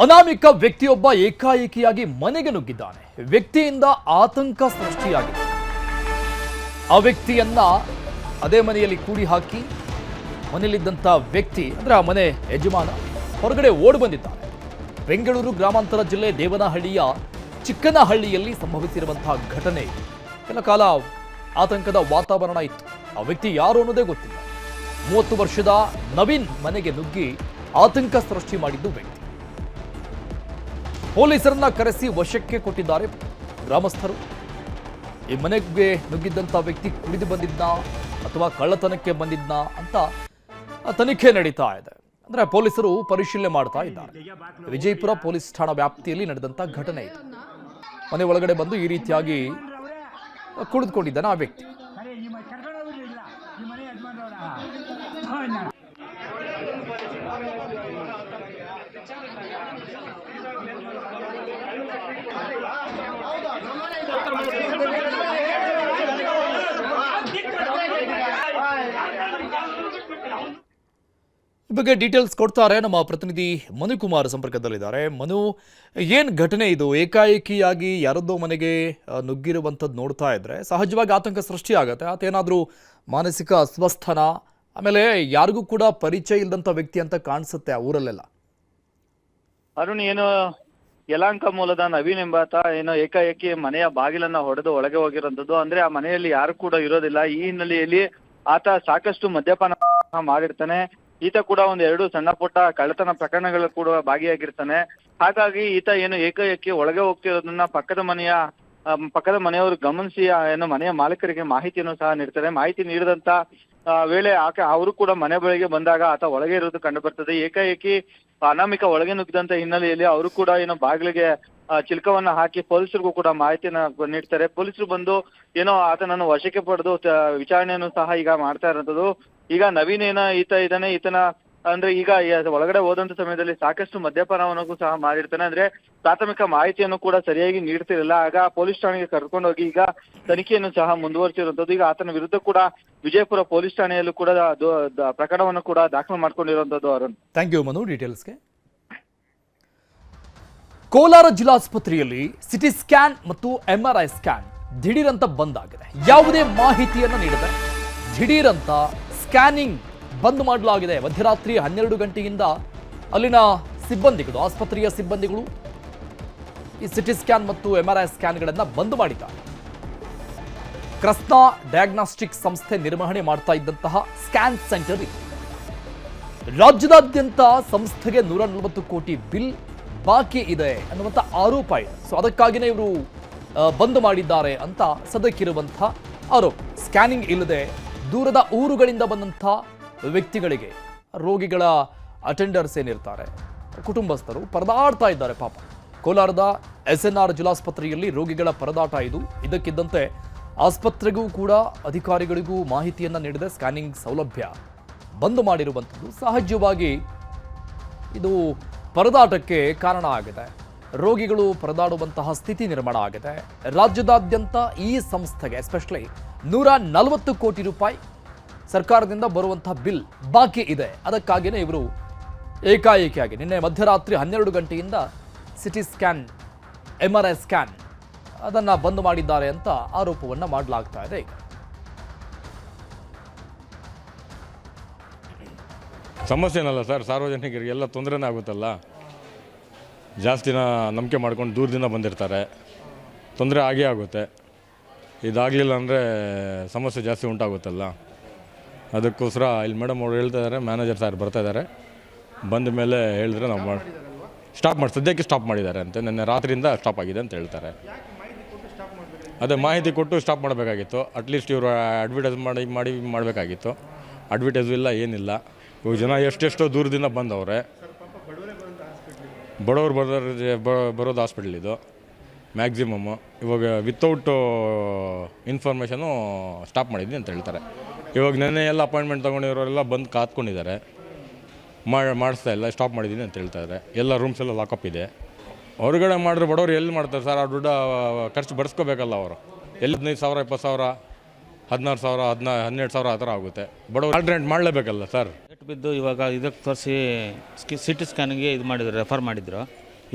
ಅನಾಮಿಕ ವ್ಯಕ್ತಿಯೊಬ್ಬ ಏಕಾಏಕಿಯಾಗಿ ಮನೆಗೆ ನುಗ್ಗಿದ್ದಾನೆ. ವ್ಯಕ್ತಿಯಿಂದ ಆತಂಕ ಸೃಷ್ಟಿಯಾಗಿದೆ. ಆ ವ್ಯಕ್ತಿಯನ್ನ ಅದೇ ಮನೆಯಲ್ಲಿ ಕೂಡಿ ಹಾಕಿ ಮನೆಯಲ್ಲಿದ್ದಂಥ ವ್ಯಕ್ತಿ ಅಂದ್ರೆ ಆ ಮನೆ ಯಜಮಾನ ಹೊರಗಡೆ ಓಡಿ ಬಂದಿದ್ದಾನೆ. ಬೆಂಗಳೂರು ಗ್ರಾಮಾಂತರ ಜಿಲ್ಲೆ ದೇವನಹಳ್ಳಿಯ ಚಿಕ್ಕನಹಳ್ಳಿಯಲ್ಲಿ ಸಂಭವಿಸಿರುವಂತಹ ಘಟನೆ. ಕೆಲ ಕಾಲ ಆತಂಕದ ವಾತಾವರಣ ಇತ್ತು. ಆ ವ್ಯಕ್ತಿ ಯಾರು ಅನ್ನೋದೇ ಗೊತ್ತಿಲ್ಲ. 30 ವರ್ಷದ ನವೀನ್ ಮನೆಗೆ ನುಗ್ಗಿ ಆತಂಕ ಸೃಷ್ಟಿ ಮಾಡಿದ್ದು ವ್ಯಕ್ತಿ. ಪೊಲೀಸರನ್ನ ಕರೆಸಿ ವಶಕ್ಕೆ ಕೊಟ್ಟಿದ್ದಾರೆ ಗ್ರಾಮಸ್ಥರು. ಈ ಮನೆಗೆ ನುಗ್ಗಿದ್ದಂಥ ವ್ಯಕ್ತಿ ಕುಡಿದು ಬಂದಿದ್ನ ಅಥವಾ ಕಳ್ಳತನಕ್ಕೆ ಬಂದಿದ್ನ ಅಂತ ತನಿಖೆ ನಡೀತಾ ಇದೆ. ಅಂದ್ರೆ ಪೊಲೀಸರು ಪರಿಶೀಲನೆ ಮಾಡ್ತಾ ಇದ್ದಾರೆ. ವಿಜಯಪುರ ಪೊಲೀಸ್ ಠಾಣಾ ವ್ಯಾಪ್ತಿಯಲ್ಲಿ ನಡೆದಂತ ಘಟನೆ ಇದು. ಮನೆ ಒಳಗಡೆ ಬಂದು ಈ ರೀತಿಯಾಗಿ ಕುಳಿತುಕೊಂಡಿದ್ದಾನೆ ಆ ವ್ಯಕ್ತಿ. ಈ ಬಗ್ಗೆ ಡೀಟೇಲ್ಸ್ ಕೊಡ್ತಾರೆ ನಮ್ಮ ಪ್ರತಿನಿಧಿ ಮನುಕುಮಾರ್ ಸಂಪರ್ಕದಲ್ಲಿದ್ದಾರೆ. ಮನು, ಏನ್ ಘಟನೆ ಇದು? ಏಕಾಏಕಿಯಾಗಿ ಯಾರದ್ದೋ ಮನೆಗೆ ನುಗ್ಗಿರುವಂಥದ್ದು ನೋಡ್ತಾ ಇದ್ರೆ ಸಹಜವಾಗಿ ಆತಂಕ ಸೃಷ್ಟಿ ಆಗತ್ತೆ. ಆತೇನಾದ್ರೂ ಮಾನಸಿಕ ಅಸ್ವಸ್ಥನ, ಆಮೇಲೆ ಯಾರಿಗೂ ಕೂಡ ಪರಿಚಯ ಇಲ್ಲದಂಥ ವ್ಯಕ್ತಿ ಅಂತ ಕಾಣಿಸುತ್ತೆ ಆ ಊರಲ್ಲೆಲ್ಲ. ಅರುಣ್, ಏನು ಯಲಹಂಕ ಮೂಲದ ನವೀನ್ ಎಂಬಾತ ಏನೋ ಏಕಾಏಕಿ ಮನೆಯ ಬಾಗಿಲನ್ನ ಹೊಡೆದು ಒಳಗೆ ಹೋಗಿರೋಂಥದ್ದು. ಅಂದ್ರೆ ಆ ಮನೆಯಲ್ಲಿ ಯಾರು ಕೂಡ ಇರೋದಿಲ್ಲ. ಈ ಹಿನ್ನೆಲೆಯಲ್ಲಿ ಆತ ಸಾಕಷ್ಟು ಮದ್ಯಪಾನ ಮಾಡಿರ್ತಾನೆ. ಈತ ಕೂಡ 1-2 ಸಣ್ಣ ಪುಟ್ಟ ಕಳ್ಳತನ ಪ್ರಕರಣಗಳು ಕೂಡ ಭಾಗಿಯಾಗಿರ್ತಾನೆ. ಹಾಗಾಗಿ ಈತ ಏನು ಏಕಾಏಕಿ ಒಳಗೆ ಹೋಗ್ತಿರೋದನ್ನ ಪಕ್ಕದ ಮನೆಯವರು ಗಮನಿಸಿ ಏನು ಮನೆಯ ಮಾಲೀಕರಿಗೆ ಮಾಹಿತಿಯನ್ನು ಸಹ ನೀಡ್ತಾರೆ. ಮಾಹಿತಿ ನೀಡಿದಂತ ವೇಳೆ ಅವರು ಕೂಡ ಮನೆ ಬಳಿಗೆ ಬಂದಾಗ ಆತ ಒಳಗೆ ಇರೋದು ಕಂಡು ಬರ್ತದೆ. ಏಕಾಏಕಿ ಅನಾಮಿಕ ಒಳಗೆ ನುಗ್ಗಿದಂತ ಹಿನ್ನೆಲೆಯಲ್ಲಿ ಅವರು ಕೂಡ ಏನೋ ಬಾಗಿಲಿಗೆ ಚಿಲ್ಕವನ್ನ ಹಾಕಿ ಪೊಲೀಸರಿಗೂ ಕೂಡ ಮಾಹಿತಿಯನ್ನ ನೀಡ್ತಾರೆ. ಪೊಲೀಸರು ಬಂದು ಏನೋ ಆತನನ್ನು ವಶಕ್ಕೆ ಪಡೆದು ವಿಚಾರಣೆಯನ್ನು ಸಹ ಈಗ ಮಾಡ್ತಾ ಇರೋದು. ಈಗ ನವೀನ್ ಈತನ ಅಂದ್ರೆ ಈಗ ಒಳಗಡೆ ಹೋದಂತ ಸಮಯದಲ್ಲಿ ಸಾಕಷ್ಟು ಮದ್ಯಪಾನವನ್ನು ಸಹ ಮಾಡಿರ್ತಾನೆ. ಅಂದ್ರೆ ಪ್ರಾಥಮಿಕ ಮಾಹಿತಿಯನ್ನು ಕೂಡ ಸರಿಯಾಗಿ ನೀಡ್ತಿರಲಿಲ್ಲ. ಆಗ ಪೊಲೀಸ್ ಠಾಣೆಗೆ ಕರ್ಕೊಂಡು ಹೋಗಿ ಈಗ ತನಿಖೆಯನ್ನು ಸಹ ಮುಂದುವರಿಸಿರುವಂತದ್ದು. ಈಗ ಆತನ ವಿರುದ್ಧ ಕೂಡ ವಿಜಯಪುರ ಪೊಲೀಸ್ ಠಾಣೆಯಲ್ಲೂ ಕೂಡ ಪ್ರಕರಣವನ್ನು ಕೂಡ ದಾಖಲು ಮಾಡ್ಕೊಂಡಿರುವಂತದ್ದು. ಅರುಣ್, ಥ್ಯಾಂಕ್ ಯು ಮನು ಡೀಟೇಲ್ಸ್ಗೆ. ಕೋಲಾರ ಜಿಲ್ಲಾಸ್ಪತ್ರೆಯಲ್ಲಿ ಸಿಟಿ ಸ್ಕ್ಯಾನ್ ಮತ್ತು MRI ಸ್ಕ್ಯಾನ್ ದಿಢೀರಂತ ಬಂದ್ ಆಗಿದೆ. ಯಾವುದೇ ಮಾಹಿತಿಯನ್ನು ನೀಡದೆ ದಿಢೀರಂತ ಸ್ಕ್ಯಾನಿಂಗ್ ಬಂದ್ ಮಾಡಲಾಗಿದೆ. ಮಧ್ಯರಾತ್ರಿ 12 ಗಂಟೆಯಿಂದ ಅಲ್ಲಿನ ಸಿಬ್ಬಂದಿಗಳು, ಆಸ್ಪತ್ರೆಯ ಸಿಬ್ಬಂದಿಗಳು ಈ ಸಿಟಿ ಸ್ಕ್ಯಾನ್ ಮತ್ತು MRI ಸ್ಕ್ಯಾನ್ಗಳನ್ನು ಬಂದ್ ಮಾಡಿದ್ದಾರೆ. ಕ್ರಸ್ನಾ ಡಯಾಗ್ನಾಸ್ಟಿಕ್ ಸಂಸ್ಥೆ ನಿರ್ವಹಣೆ ಮಾಡ್ತಾ ಇದ್ದಂತಹ ಸ್ಕ್ಯಾನ್ ಸೆಂಟರ್ ಇದು. ರಾಜ್ಯದಾದ್ಯಂತ ಸಂಸ್ಥೆಗೆ 140 ಕೋಟಿ ಬಿಲ್ ಬಾಕಿ ಇದೆ ಅನ್ನುವಂಥ ಆರೋಪ ಇದೆ. ಸೊ ಅದಕ್ಕಾಗಿಯೇ ಇವರು ಬಂದ್ ಮಾಡಿದ್ದಾರೆ ಅಂತ ಸದಕ್ಕಿರುವಂತಹ ಆರೋಪ. ಸ್ಕ್ಯಾನಿಂಗ್ ಇಲ್ಲದೆ ದೂರದ ಊರುಗಳಿಂದ ಬಂದಂಥ ವ್ಯಕ್ತಿಗಳಿಗೆ, ರೋಗಿಗಳ ಅಟೆಂಡರ್ಸ್ ಏನಿರ್ತಾರೆ, ಕುಟುಂಬಸ್ಥರು ಪರದಾಡ್ತಾ ಇದ್ದಾರೆ ಪಾಪ. ಕೋಲಾರದ SNR ಜಿಲ್ಲಾಸ್ಪತ್ರೆಯಲ್ಲಿ ರೋಗಿಗಳ ಪರದಾಟ ಇದು. ಇದಕ್ಕಿದ್ದಂತೆ ಆಸ್ಪತ್ರೆಗೂ ಕೂಡ ಅಧಿಕಾರಿಗಳಿಗೂ ಮಾಹಿತಿಯನ್ನು ನೀಡದೆ ಸ್ಕ್ಯಾನಿಂಗ್ ಸೌಲಭ್ಯ ಬಂದ್ ಮಾಡಿರುವಂಥದ್ದು ಸಹಜವಾಗಿ ಇದು ಪರದಾಟಕ್ಕೆ ಕಾರಣ ಆಗಿದೆ. ರೋಗಿಗಳು ಪರದಾಡುವಂತಹ ಸ್ಥಿತಿ ನಿರ್ಮಾಣ ಆಗಿದೆ. ರಾಜ್ಯದಾದ್ಯಂತ ಈ ಸಂಸ್ಥೆಗೆ ಎಸ್ಪೆಷಲಿ 140 ಕೋಟಿ ರೂಪಾಯಿ ಸರ್ಕಾರದಿಂದ ಬರುವಂತಹ ಬಿಲ್ ಬಾಕಿ ಇದೆ. ಅದಕ್ಕಾಗಿಯೇ ಇವರು ಏಕಾಏಕಿಯಾಗಿ ನಿನ್ನೆ ಮಧ್ಯರಾತ್ರಿ 12 ಗಂಟೆಯಿಂದ ಸಿಟಿ ಸ್ಕ್ಯಾನ್ MRI ಸ್ಕ್ಯಾನ್ ಅದನ್ನು ಬಂದ್ ಮಾಡಿದ್ದಾರೆ ಅಂತ ಆರೋಪವನ್ನು ಮಾಡಲಾಗ್ತಾ ಇದೆ. ಈಗ ಸಮಸ್ಯೆ ಏನಲ್ಲ ಸರ್, ಸಾರ್ವಜನಿಕರಿಗೆ ಎಲ್ಲ ತೊಂದರೆನೇ ಆಗುತ್ತಲ್ಲ. ಜಾಸ್ತಿನ ನಂಬಿಕೆ ಮಾಡ್ಕೊಂಡು ದೂರದಿಂದ ಬಂದಿರ್ತಾರೆ, ತೊಂದರೆ ಆಗೇ ಆಗುತ್ತೆ. ಇದಾಗಲಿಲ್ಲ ಅಂದರೆ ಸಮಸ್ಯೆ ಜಾಸ್ತಿ ಉಂಟಾಗುತ್ತಲ್ಲ. ಅದಕ್ಕೋಸ್ಕರ ಇಲ್ಲಿ ಮೇಡಮ್ ಅವರು ಹೇಳ್ತಾ ಇದ್ದಾರೆ, ಮ್ಯಾನೇಜರ್ ಸರ್ ಬರ್ತಾ ಇದ್ದಾರೆ, ಬಂದ ಮೇಲೆ ಹೇಳಿದ್ರೆ ನಾವು ಸದ್ಯಕ್ಕೆ ಸ್ಟಾಪ್ ಮಾಡಿದ್ದಾರೆ ಅಂತ. ನಿನ್ನೆ ರಾತ್ರಿಯಿಂದ ಸ್ಟಾಪ್ ಆಗಿದೆ ಅಂತ ಹೇಳ್ತಾರೆ. ಅದೇ ಮಾಹಿತಿ ಕೊಟ್ಟು ಸ್ಟಾಪ್ ಮಾಡಬೇಕಾಗಿತ್ತು. ಅಟ್ಲೀಸ್ಟ್ ಇವರು ಅಡ್ವರ್ಟೈಸ್ ಮಾಡಬೇಕಾಗಿತ್ತು. ಅಡ್ವರ್ಟೈಸು ಇಲ್ಲ, ಏನಿಲ್ಲ. ಇವಾಗ ಜನ ಎಷ್ಟೆಷ್ಟೋ ದೂರದಿಂದ ಬಂದವ್ರೆ. ಬಡವರು ಬರೋದು ಹಾಸ್ಪಿಟಲ್ ಇದು ಮ್ಯಾಕ್ಸಿಮಮ್ಮು. ಇವಾಗ ವಿತೌಟ್ ಇನ್ಫಾರ್ಮೇಷನು ಸ್ಟಾಪ್ ಮಾಡಿದ್ವಿ ಅಂತ ಹೇಳ್ತಾರೆ. ಇವಾಗ ನೆನ್ನೆ ಎಲ್ಲ ಅಪಾಯಿಂಟ್ಮೆಂಟ್ ತೊಗೊಂಡಿರೋರೆಲ್ಲ ಬಂದು ಕಾತ್ಕೊಂಡಿದ್ದಾರೆ, ಮಾಡಿಸ್ತಾ ಇಲ್ಲ, ಸ್ಟಾಪ್ ಮಾಡಿದ್ದೀನಿ ಅಂತ ಹೇಳ್ತಾರೆ. ಎಲ್ಲ ರೂಮ್ಸ್ ಎಲ್ಲ ಲಾಕಪ್ ಇದೆ. ಹೊರಗಡೆ ಮಾಡಿದ್ರೆ ಬಡವರು ಎಲ್ಲಿ ಮಾಡ್ತಾರೆ ಸರ್? ಆ ದುಡ್ಡು ಖರ್ಚು ಬಡಿಸ್ಕೋಬೇಕಲ್ಲ ಅವರು. ಎಲ್ಲಿ 15,000, 20,000, 16,000, 12,000 ಆ ಥರ ಆಗುತ್ತೆ. ಬಡವರು ಆಲ್ಟರ್ನೇಟ್ ಮಾಡಲೇಬೇಕಲ್ಲ ಸರ್. ಬಿದ್ದು ಇವಾಗ ಇದಕ್ಕೆ ತೋರಿಸಿ ಸಿಟಿ ಸ್ಕ್ಯಾನಿಗೆ ಇದು ಮಾಡಿದ್ರು, ರೆಫರ್ ಮಾಡಿದ್ರು.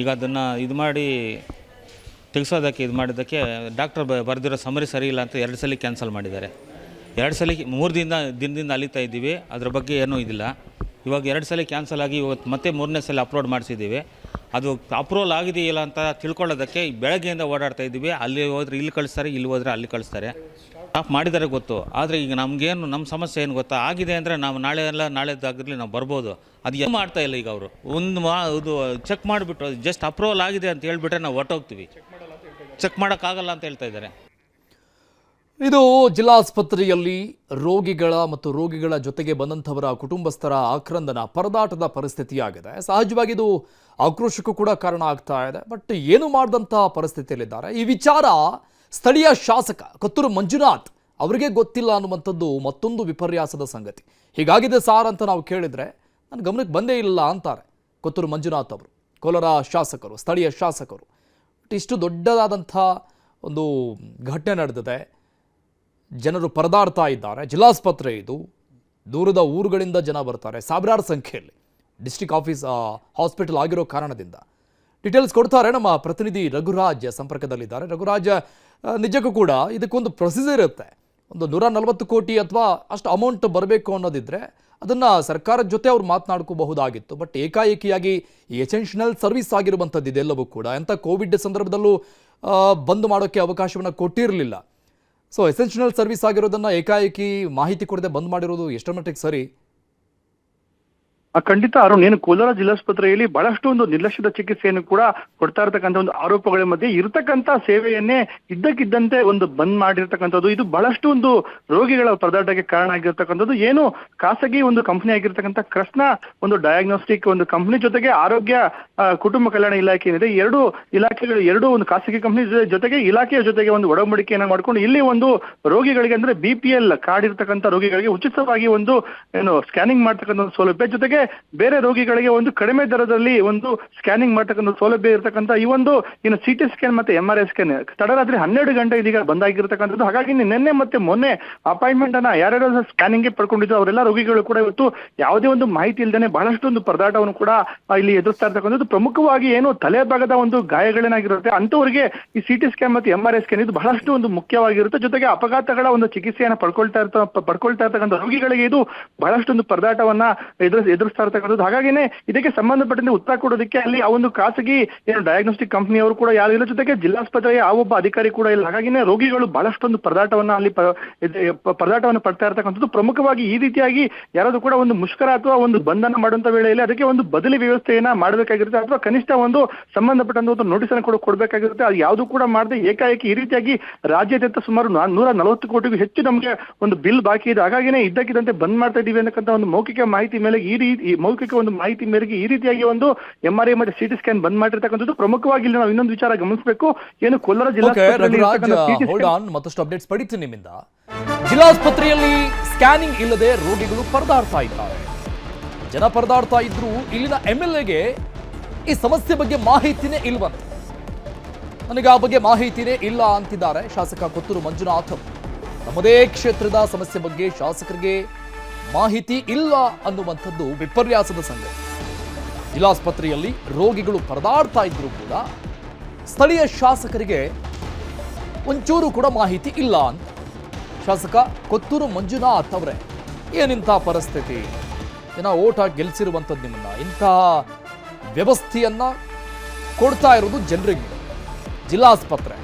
ಈಗ ಅದನ್ನು ಇದು ಮಾಡಿ ತೆಗೆಸೋದಕ್ಕೆ ಇದು ಮಾಡಿದ್ದಕ್ಕೆ ಡಾಕ್ಟರ್ ಬರೆದಿರೋ ಸಮರಿ ಸರಿ ಇಲ್ಲ ಅಂತ 2 ಸಲ ಕ್ಯಾನ್ಸಲ್ ಮಾಡಿದ್ದಾರೆ. 2 ಸಲ 3 ದಿನದಿಂದ ಅಲಿತಾ ಇದ್ದೀವಿ, ಅದ್ರ ಬಗ್ಗೆ ಏನೂ ಇದಿಲ್ಲ. ಇವಾಗ 2 ಸಲ ಕ್ಯಾನ್ಸಲ್ ಆಗಿ ಇವತ್ತು ಮತ್ತೆ 3ನೇ ಸಲ ಅಪ್ಲೋಡ್ ಮಾಡಿಸಿದ್ದೀವಿ. ಅದು ಅಪ್ರೂವಲ್ ಆಗಿದೆಯಿಲ್ಲ ಅಂತ ತಿಳ್ಕೊಳ್ಳೋದಕ್ಕೆ ಬೆಳಗ್ಗೆಯಿಂದ ಓಡಾಡ್ತಾ ಇದ್ದೀವಿ. ಅಲ್ಲಿ ಹೋದರೆ ಇಲ್ಲಿ ಕಳಿಸ್ತಾರೆ, ಇಲ್ಲಿ ಹೋದರೆ ಅಲ್ಲಿ ಕಳಿಸ್ತಾರೆ. ಸ್ಟಾಪ್ ಮಾಡಿದ್ದಾರೆ ಗೊತ್ತು, ಆದರೆ ಈಗ ನಮಗೇನು ನಮ್ಮ ಸಮಸ್ಯೆ ಏನು ಗೊತ್ತಾ, ಆಗಿದೆ ಅಂದರೆ ನಾವು ನಾಳೆದಾಗಿರಲಿ ನಾವು ಬರ್ಬೋದು. ಅದು ಏನು ಮಾಡ್ತಾ ಇಲ್ಲ. ಈಗ ಅವರು ಇದು ಚೆಕ್ ಮಾಡಿಬಿಟ್ಟು ಜಸ್ಟ್ ಅಪ್ರೂವಲ್ ಆಗಿದೆ ಅಂತ ಹೇಳ್ಬಿಟ್ರೆ ನಾವು ಹೊರಟೋಗ್ತೀವಿ. ಚೆಕ್ ಮಾಡೋಕ್ಕಾಗಲ್ಲ ಅಂತ ಹೇಳ್ತಾ ಇದ್ದಾರೆ. ಇದು ಜಿಲ್ಲಾಸ್ಪತ್ರೆಯಲ್ಲಿ ರೋಗಿಗಳ ಜೊತೆಗೆ ಬಂದಂಥವರ ಕುಟುಂಬಸ್ಥರ ಆಕ್ರಂದನ ಪರದಾಟದ ಪರಿಸ್ಥಿತಿಯಾಗಿದೆ. ಸಹಜವಾಗಿ ಇದು ಆಕ್ರೋಶಕ್ಕೂ ಕೂಡ ಕಾರಣ ಆಗ್ತಾ ಇದೆ. ಬಟ್ ಏನು ಮಾಡಿದಂಥ ಪರಿಸ್ಥಿತಿಯಲ್ಲಿದ್ದಾರೆ. ಈ ವಿಚಾರ ಸ್ಥಳೀಯ ಶಾಸಕ ಕೊತ್ತೂರು ಮಂಜುನಾಥ್ ಅವರಿಗೆ ಗೊತ್ತಿಲ್ಲ ಅನ್ನುವಂಥದ್ದು ಮತ್ತೊಂದು ವಿಪರ್ಯಾಸದ ಸಂಗತಿ. ಹೀಗಾಗಿದೆ ಸಾರ್ ಅಂತ ನಾವು ಕೇಳಿದರೆ ನನ್ನ ಗಮನಕ್ಕೆ ಬಂದೇ ಇಲ್ಲ ಅಂತಾರೆ ಕೊತ್ತೂರು ಮಂಜುನಾಥ್ ಅವರು, ಕೋಲಾರ ಶಾಸಕರು, ಸ್ಥಳೀಯ ಶಾಸಕರು. ಬಟ್ ಇಷ್ಟು ದೊಡ್ಡದಾದಂಥ ಒಂದು ಘಟನೆ ನಡೆದಿದೆ, ಜನರು ಪರದಾಡ್ತಾ ಇದ್ದಾರೆ. ಜಿಲ್ಲಾಸ್ಪತ್ರೆ ಇದು, ದೂರದ ಊರುಗಳಿಂದ ಜನ ಬರ್ತಾರೆ ಸಾವಿರಾರು ಸಂಖ್ಯೆಯಲ್ಲಿ. ಡಿಸ್ಟ್ರಿಕ್ಟ್ ಹಾಸ್ಪಿಟಲ್ ಆಗಿರೋ ಕಾರಣದಿಂದ ಡೀಟೇಲ್ಸ್ ಕೊಡ್ತಾರೆ ನಮ್ಮ ಪ್ರತಿನಿಧಿ ರಘುರಾಜ್ ಸಂಪರ್ಕದಲ್ಲಿದ್ದಾರೆ. ರಘುರಾಜ್, ನಿಜಕ್ಕೂ ಕೂಡ ಇದಕ್ಕೊಂದು ಪ್ರೊಸೀಜರ್ ಇರುತ್ತೆ. ಒಂದು 140 ಕೋಟಿ ಅಥವಾ ಅಷ್ಟು ಅಮೌಂಟ್ ಬರಬೇಕು ಅನ್ನೋದಿದ್ರೆ ಅದನ್ನು ಸರ್ಕಾರದ ಜೊತೆ ಅವ್ರು ಮಾತನಾಡ್ಕೋಬಹುದಾಗಿತ್ತು. ಬಟ್ ಏಕಾಏಕಿಯಾಗಿ ಈ ಎಸೆನ್ಷಿಯಲ್ ಸರ್ವಿಸ್ ಆಗಿರುವಂಥದ್ದು ಇದೆಲ್ಲವೂ ಕೂಡ ಎಂಥ ಕೋವಿಡ್ ಸಂದರ್ಭದಲ್ಲೂ ಬಂದ್ ಮಾಡೋಕ್ಕೆ ಅವಕಾಶವನ್ನು ಕೊಟ್ಟಿರಲಿಲ್ಲ. ಸೊ ಎಸೆನ್ಷಿಯಲ್ ಸರ್ವಿಸ್ ಆಗಿರೋದನ್ನು ಏಕಾಏಕಿ ಮಾಹಿತಿ ಕೊಡದೆ ಬಂದ್ ಮಾಡಿರೋದು ಎಷ್ಟರ ಮಟ್ಟಿಗೆ ಸರಿ? ಖಂಡಿತ ಅರುಣ್, ಏನು ಕೋಲಾರ ಜಿಲ್ಲಾಸ್ಪತ್ರೆಯಲ್ಲಿ ಬಹಳಷ್ಟು ಒಂದು ನಿರ್ಲಕ್ಷ್ಯದ ಚಿಕಿತ್ಸೆಯನ್ನು ಕೂಡ ಕೊಡ್ತಾ ಇರತಕ್ಕಂಥ ಒಂದು ಆರೋಪಗಳ ಮಧ್ಯೆ ಇರತಕ್ಕಂಥ ಸೇವೆಯನ್ನೇ ಇದ್ದಕ್ಕಿದ್ದಂತೆ ಒಂದು ಬಂದ್ ಮಾಡಿರ್ತಕ್ಕಂಥದ್ದು, ಇದು ಬಹಳಷ್ಟು ಒಂದು ರೋಗಿಗಳ ಪರದಾಟಕ್ಕೆ ಕಾರಣ ಆಗಿರ್ತಕ್ಕಂಥದ್ದು. ಏನು ಖಾಸಗಿ ಒಂದು ಕಂಪನಿ ಆಗಿರ್ತಕ್ಕಂಥ ಕೃಷ್ಣ ಒಂದು ಡಯಾಗ್ನೋಸ್ಟಿಕ್ ಒಂದು ಕಂಪನಿ ಜೊತೆಗೆ ಆರೋಗ್ಯ ಕುಟುಂಬ ಕಲ್ಯಾಣ ಇಲಾಖೆ ಏನಿದೆ, ಎರಡು ಒಂದು ಖಾಸಗಿ ಕಂಪನಿ ಜೊತೆಗೆ ಇಲಾಖೆಯ ಜೊತೆಗೆ ಒಂದು ಒಡಂಬಡಿಕೆಯನ್ನು ಮಾಡಿಕೊಂಡು ಇಲ್ಲಿ ಒಂದು ರೋಗಿಗಳಿಗೆ ಅಂದ್ರೆ BPL ಕಾರ್ಡ್ ಇರ್ತಕ್ಕಂಥ ರೋಗಿಗಳಿಗೆ ಉಚಿತವಾಗಿ ಒಂದು ಏನು ಸ್ಕ್ಯಾನಿಂಗ್ ಮಾಡ್ತಕ್ಕಂಥ ಸೌಲಭ್ಯ, ಜೊತೆಗೆ ಬೇರೆ ರೋಗಿಗಳಿಗೆ ಒಂದು ಕಡಿಮೆ ದರದಲ್ಲಿ ಒಂದು ಸ್ಕ್ಯಾನಿಂಗ್ ಮಾಡ್ತಕ್ಕಂಥ ಸೌಲಭ್ಯ ಇರತಕ್ಕಂಥ ಈ ಒಂದು ಏನು CT ಸ್ಕ್ಯಾನ್ ಮತ್ತೆ MRI ಸ್ಕ್ಯಾನ್ ತಡರಾತ್ರಿ 12 ಗಂಟೆ ಇದೀಗ ಬಂದಾಗಿರ್ತಕ್ಕಂಥದ್ದು. ಹಾಗಾಗಿ ನಿನ್ನೆ ಮತ್ತೆ ಮೊನ್ನೆ ಅಪಾಯಿಂಟ್ಮೆಂಟ್ ಅನ್ನ ಯಾರ್ಯಾರು ಸ್ಕ್ಯಾನಿಂಗ್ ಪಡ್ಕೊಂಡಿದ್ರು ಅವರೆಲ್ಲ ರೋಗಿಗಳು ಕೂಡ ಇವತ್ತು ಯಾವುದೇ ಒಂದು ಮಾಹಿತಿ ಇಲ್ಲದೇನೆ ಬಹಳಷ್ಟು ಒಂದು ಪರದಾಟವನ್ನು ಕೂಡ ಇಲ್ಲಿ ಎದುರಿಸ್ತಾ ಇರ್ತಕ್ಕಂಥದ್ದು. ಪ್ರಮುಖವಾಗಿ ಏನು ತಲೆ ಭಾಗದ ಒಂದು ಗಾಯಗಳೇನಾಗಿರುತ್ತೆ ಅಂತವರಿಗೆ ಈ CT ಸ್ಕ್ಯಾನ್ ಮತ್ತೆ MRI ಸ್ಕ್ಯಾನ್ ಇದು ಬಹಳಷ್ಟು ಒಂದು ಮುಖ್ಯವಾಗಿರುತ್ತೆ. ಜೊತೆಗೆ ಅಪಘಾತಗಳ ಒಂದು ಚಿಕಿತ್ಸೆಯನ್ನು ಪಡ್ಕೊಳ್ತಾ ಇರ್ತಕ್ಕಂಥ ರೋಗಿಗಳಿಗೆ ಇದು ಬಹಳಷ್ಟು ಒಂದು ಪರದಾಟವನ್ನ ಎದುರಿಸ್ತಾ ಇರ್ತಕ್ಕಂಥದ್ದು. ಹಾಗಾಗಿನೇ ಇದಕ್ಕೆ ಸಂಬಂಧಪಟ್ಟಂತೆ ಉತ್ತರ ಕೊಡೋದಕ್ಕೆ ಅಲ್ಲಿ ಆ ಒಂದು ಖಾಸಗಿ ಏನು ಡಯಾಗ್ನೋಸ್ಟಿಕ್ ಕಂಪನಿಯವರು ಕೂಡ ಯಾರು ಇಲ್ಲ, ಜೊತೆಗೆ ಜಿಲ್ಲಾಸ್ಪತ್ರೆಯ ಆ ಒಬ್ಬ ಅಧಿಕಾರಿ ಕೂಡ ಇಲ್ಲ. ಹಾಗಾಗಿನೇ ರೋಗಿಗಳು ಬಹಳಷ್ಟೊಂದು ಪರದಾಟವನ್ನ ಅಲ್ಲಿ ಪರದಾಟವನ್ನು ಪಡ್ತಾ ಇರ್ತಕ್ಕಂಥದ್ದು. ಪ್ರಮುಖವಾಗಿ ಈ ರೀತಿಯಾಗಿ ಯಾರಾದ್ರೂ ಕೂಡ ಒಂದು ಮುಷ್ಕರ ಅಥವಾ ಒಂದು ಬಂಧನ ಮಾಡುವಂತ ವೇಳೆಯಲ್ಲಿ ಅದಕ್ಕೆ ಒಂದು ಬದಲಿ ವ್ಯವಸ್ಥೆಯನ್ನ ಮಾಡಬೇಕಾಗಿರುತ್ತೆ, ಅಥವಾ ಕನಿಷ್ಠ ಒಂದು ಸಂಬಂಧಪಟ್ಟಂತ ಒಂದು ನೋಟಿಸ್ ಅನ್ನು ಕೂಡ ಕೊಡಬೇಕಾಗಿರುತ್ತೆ. ಅದು ಯಾವುದು ಕೂಡ ಮಾಡದೆ ಏಕಾಏಕಿ ಈ ರೀತಿಯಾಗಿ ರಾಜ್ಯಾದ್ಯಂತ ಸುಮಾರು 140 ಕೋಟಿಗೂ ಹೆಚ್ಚು ನಮಗೆ ಒಂದು ಬಿಲ್ ಬಾಕಿ ಇದೆ. ಹಾಗಾಗಿನೇ ಇದ್ದಕ್ಕಿದ್ದಂತೆ ಬಂದ್ ಮಾಡ್ತಾ ಇದೀವಿ ಅನ್ನತಕ್ಕಂಥ ಒಂದು ಮೌಖಿಕ ಮಾಹಿತಿ ಮೇಲೆ ಈ ರೀತಿಯಾಗಿ ಒಂದು MRI ಮತ್ತೆ CT ಸ್ಕ್ಯಾನ್ ಬಂದ್ ಮಾಡಿರ್ತಕ್ಕಂಥದ್ದು. ಪ್ರಮುಖವಾಗಿ ಇಲ್ಲಿ ನಾವು ಇನ್ನೊಂದು ವಿಚಾರ ಗಮನಿಸಬೇಕು. ಏನು ಕೋಲಾರ ಮತ್ತಷ್ಟು ಅಪ್ಡೇಟ್ಸ್ ಪಡಿತೀನಿ ನಿಮ್ಮಿಂದ. ಜಿಲ್ಲಾಸ್ಪತ್ರೆಯಲ್ಲಿ ಸ್ಕ್ಯಾನಿಂಗ್ ಇಲ್ಲದೆ ರೋಗಿಗಳು ಪರದಾಡ್ತಾ ಇದ್ದಾರೆ. ಜನ ಪರದಾಡ್ತಾ ಇದ್ರು. ಇಲ್ಲಿನ MLAಗೆ ಈ ಸಮಸ್ಯೆ ಬಗ್ಗೆ ಮಾಹಿತಿನೇ ಇಲ್ವಂತೆ. ನನಗೆ ಆ ಬಗ್ಗೆ ಮಾಹಿತಿನೇ ಇಲ್ಲ ಅಂತಿದ್ದಾರೆ ಶಾಸಕ ಕೊತ್ತೂರು ಮಂಜುನಾಥ್. ನಮ್ಮದೇ ಕ್ಷೇತ್ರದ ಸಮಸ್ಯೆ ಬಗ್ಗೆ ಶಾಸಕರಿಗೆ ಮಾಹಿತಿ ಇಲ್ಲ ಅನ್ನುವಂಥದ್ದು ವಿಪರ್ಯಾಸದ ಸಂಗತಿ. ಜಿಲ್ಲಾಸ್ಪತ್ರೆಯಲ್ಲಿ ರೋಗಿಗಳು ಪರದಾಡ್ತಾ ಇದ್ರು ಕೂಡ ಸ್ಥಳೀಯ ಶಾಸಕರಿಗೆ ಒಂಚೂರು ಕೂಡ ಮಾಹಿತಿ ಇಲ್ಲ ಅಂತ ಶಾಸಕ ಕೊತ್ತೂರು ಮಂಜುನಾಥ್ ಅವರೇ, ಏನಿಂಥ ಪರಿಸ್ಥಿತಿ, ಓಟ್ ಹಾಕಿ ಗೆಲ್ಸಿರುವಂಥದ್ದು ನಿಮ್ಮನ್ನ, ಇಂತಹ ವ್ಯವಸ್ಥೆಯನ್ನ ಕೊಡ್ತಾ ಇರೋದು ಜನರಿಗೆ. ಜಿಲ್ಲಾಸ್ಪತ್ರೆ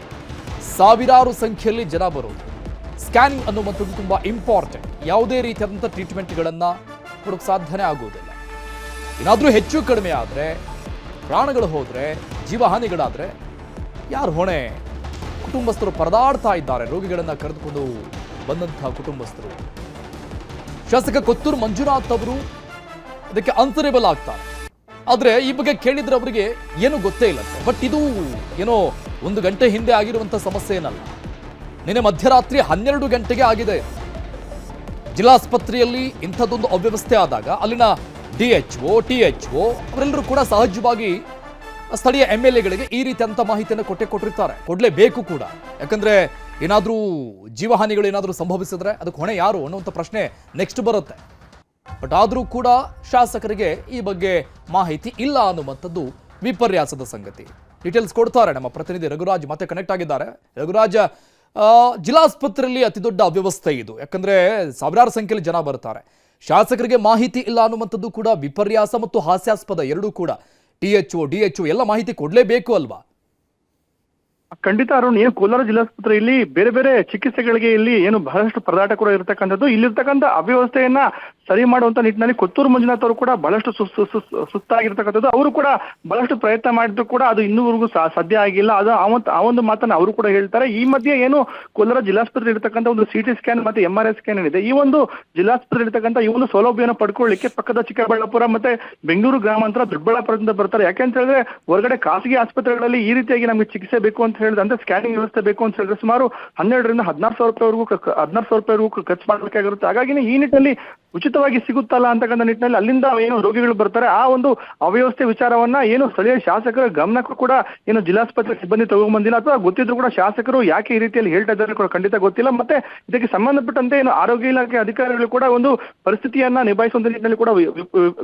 ಸಾವಿರಾರು ಸಂಖ್ಯೆಯಲ್ಲಿ ಜನ ಬರೋದು, ಸ್ಕ್ಯಾನಿಂಗ್ ಅನ್ನುವಂಥದ್ದು ತುಂಬ ಇಂಪಾರ್ಟೆಂಟ್. ಯಾವುದೇ ರೀತಿಯಾದಂಥ ಟ್ರೀಟ್ಮೆಂಟ್ಗಳನ್ನು ಕೊಡೋಕ್ಕೆ ಸಾಧ್ಯನೇ ಆಗೋದಿಲ್ಲ. ಏನಾದರೂ ಹೆಚ್ಚು ಕಡಿಮೆ ಆದರೆ, ಪ್ರಾಣಗಳು ಹೋದರೆ, ಜೀವಹಾನಿಗಳಾದರೆ ಯಾರು ಹೊಣೆ? ಕುಟುಂಬಸ್ಥರು ಪರದಾಡ್ತಾ ಇದ್ದಾರೆ. ರೋಗಿಗಳನ್ನು ಕರೆದುಕೊಂಡು ಬಂದಂಥ ಕುಟುಂಬಸ್ಥರು. ಶಾಸಕ ಕೊತ್ತೂರು ಮಂಜುನಾಥ್ ಅವರು ಇದಕ್ಕೆ ಆನ್ಸರೇಬಲ್ ಆಗ್ತಾರೆ. ಆದರೆ ಈ ಬಗ್ಗೆ ಕೇಳಿದ್ರೆ ಅವರಿಗೆ ಏನು ಗೊತ್ತೇ ಇಲ್ಲಂತೆ. ಬಟ್ ಇದು ಏನೋ 1 ಗಂಟೆ ಹಿಂದೆ ಆಗಿರುವಂಥ ಸಮಸ್ಯೆ ಏನಲ್ಲ. ನಿನ್ನೆ ಮಧ್ಯರಾತ್ರಿ 12 ಗಂಟೆಗೆ ಆಗಿದೆ. ಜಿಲ್ಲಾಸ್ಪತ್ರೆಯಲ್ಲಿ ಇಂಥದ್ದೊಂದು ಅವ್ಯವಸ್ಥೆ ಆದಾಗ ಅಲ್ಲಿನ DHO, THO ಅವರೆಲ್ಲರೂ ಕೂಡ ಸಹಜವಾಗಿ ಸ್ಥಳೀಯ MLAಗಳಿಗೆ ಈ ರೀತಿಯಂಥ ಮಾಹಿತಿಯನ್ನು ಕೊಟ್ಟಿರ್ತಾರೆ, ಕೊಡಲೇಬೇಕು ಕೂಡ. ಯಾಕಂದ್ರೆ ಏನಾದರೂ ಜೀವಹಾನಿಗಳು ಏನಾದರೂ ಸಂಭವಿಸಿದ್ರೆ ಅದಕ್ಕೆ ಹೊಣೆ ಯಾರು ಅನ್ನುವಂಥ ಪ್ರಶ್ನೆ ನೆಕ್ಸ್ಟ್ ಬರುತ್ತೆ. ಬಟ್ ಆದರೂ ಕೂಡ ಶಾಸಕರಿಗೆ ಈ ಬಗ್ಗೆ ಮಾಹಿತಿ ಇಲ್ಲ ಅನ್ನುವಂಥದ್ದು ವಿಪರ್ಯಾಸದ ಸಂಗತಿ. ಡೀಟೇಲ್ಸ್ ಕೊಡ್ತಾರೆ ನಮ್ಮ ಪ್ರತಿನಿಧಿ ರಘುರಾಜ್, ಮತ್ತೆ ಕನೆಕ್ಟ್ ಆಗಿದ್ದಾರೆ. ರಘುರಾಜ್, ಜಿಲ್ಲಾಸ್ಪತ್ರೆಯಲ್ಲಿ ಅತಿ ದೊಡ್ಡ ಅವ್ಯವಸ್ಥೆ ಇದು. ಯಾಕಂದ್ರೆ ಸಾವಿರಾರು ಸಂಖ್ಯೆಯಲ್ಲಿ ಜನ ಬರ್ತಾರೆ, ಶಾಸಕರಿಗೆ ಮಾಹಿತಿ ಇಲ್ಲ ಅನ್ನುವಂಥದ್ದು ಕೂಡ ವಿಪರ್ಯಾಸ ಮತ್ತು ಹಾಸ್ಯಾಸ್ಪದ ಎರಡೂ ಕೂಡ. ಡಿಎಚ್ಒ ಎಲ್ಲ ಮಾಹಿತಿ ಕೊಡಲೇಬೇಕು ಅಲ್ವಾ? ಖಂಡಿತ ಅರುಣ್, ಏನು ಕೋಲಾರ ಜಿಲ್ಲಾಸ್ಪತ್ರೆಯಲ್ಲಿ ಬೇರೆ ಬೇರೆ ಚಿಕಿತ್ಸೆಗಳಿಗೆ ಇಲ್ಲಿ ಏನು ಬಹಳಷ್ಟು ಪರದಾಟ ಕೂಡ ಇರತಕ್ಕಂಥದ್ದು. ಇಲ್ಲಿರ್ತಕ್ಕಂಥ ಅವ್ಯವಸ್ಥೆಯನ್ನ ಸರಿ ಮಾಡುವಂತ ನಿಟ್ಟಿನಲ್ಲಿ ಕೊತ್ತೂರು ಮಂಜುನಾಥ್ ಅವರು ಕೂಡ ಬಹಳಷ್ಟು ಸುಸ್ತಾಗಿರ್ತಕ್ಕಂಥದ್ದು. ಅವರು ಕೂಡ ಬಹಳಷ್ಟು ಪ್ರಯತ್ನ ಮಾಡಿದ್ರು ಕೂಡ ಅದು ಇನ್ನೂವರೆಗೂ ಸಾಧ್ಯ ಆಗಿಲ್ಲ. ಅದು ಆ ಒಂದು ಮಾತನ್ನ ಅವರು ಕೂಡ ಹೇಳ್ತಾರೆ. ಈ ಮಧ್ಯೆ ಏನು ಕೋಲಾರ ಜಿಲ್ಲಾಸ್ಪತ್ರೆ ಇರತಕ್ಕಂಥ ಒಂದು CT ಸ್ಕ್ಯಾನ್ ಮತ್ತೆ MRI ಸ್ಕ್ಯಾನ್ ಏನಿದೆ, ಈ ಒಂದು ಜಿಲ್ಲಾಸ್ಪತ್ರೆ ಇರತಕ್ಕಂಥ ಈ ಒಂದು ಸೌಲಭ್ಯವನ್ನು ಪಡ್ಕೊಳ್ಳಿಕ್ಕೆ ಪಕ್ಕದ ಚಿಕ್ಕಬಳ್ಳಾಪುರ ಮತ್ತೆ ಬೆಂಗಳೂರು ಗ್ರಾಮಾಂತರ ದೊಡ್ಡಬಳ್ಳಾಪುರದಿಂದ ಬರ್ತಾರೆ. ಯಾಕೆಂತ ಹೇಳಿದ್ರೆ ಹೊರಗಡೆ ಖಾಸಗಿ ಆಸ್ಪತ್ರೆಗಳಲ್ಲಿ ಈ ರೀತಿಯಾಗಿ ನಮಗೆ ಚಿಕಿತ್ಸೆ ಬೇಕು ಅಂತ ಹೇಳಿದ್ರೆ, ಅಂದ್ರೆ ಸ್ಕ್ಯಾನಿಂಗ್ ವ್ಯವಸ್ಥೆ ಬೇಕು ಅಂತ ಹೇಳಿದ್ರೆ ಸುಮಾರು 12 ರಿಂದ 16,000 ರೂಪಾಯಿವರೆಗೂ ಖರ್ಚು ಮಾಡಬೇಕಾಗಿರುತ್ತೆ. ಹಾಗಾಗಿ ಈ ನಿಟ್ಟಿನಲ್ಲಿ ಉಚಿತವಾಗಿ ಸಿಗುತ್ತಲ್ಲ ಅಂತಕ್ಕಂಥ ನಿಟ್ಟಿನಲ್ಲಿ ಅಲ್ಲಿಂದ ಏನು ರೋಗಿಗಳು ಬರ್ತಾರೆ, ಆ ಒಂದು ಅವ್ಯವಸ್ಥೆ ವಿಚಾರವನ್ನ ಏನು ಸ್ಥಳೀಯ ಶಾಸಕರ ಗಮನಕ್ಕೂ ಕೂಡ ಏನು ಜಿಲ್ಲಾಸ್ಪತ್ರೆ ಸಿಬ್ಬಂದಿ ತಗೊಂಡ್ಬಂದಿಲ್ಲ, ಅಥವಾ ಗೊತ್ತಿದ್ರು ಕೂಡ ಶಾಸಕರು ಯಾಕೆ ಈ ರೀತಿಯಲ್ಲಿ ಹೇಳ್ತಾ ಇದ್ದಾರೆ ಕೂಡ ಖಂಡಿತ ಗೊತ್ತಿಲ್ಲ. ಮತ್ತೆ ಇದಕ್ಕೆ ಸಂಬಂಧಪಟ್ಟಂತೆ ಏನು ಆರೋಗ್ಯ ಇಲಾಖೆ ಅಧಿಕಾರಿಗಳು ಕೂಡ ಒಂದು ಪರಿಸ್ಥಿತಿಯನ್ನ ನಿಭಾಯಿಸುವಂತ ನಿಟ್ಟಿನಲ್ಲಿ ಕೂಡ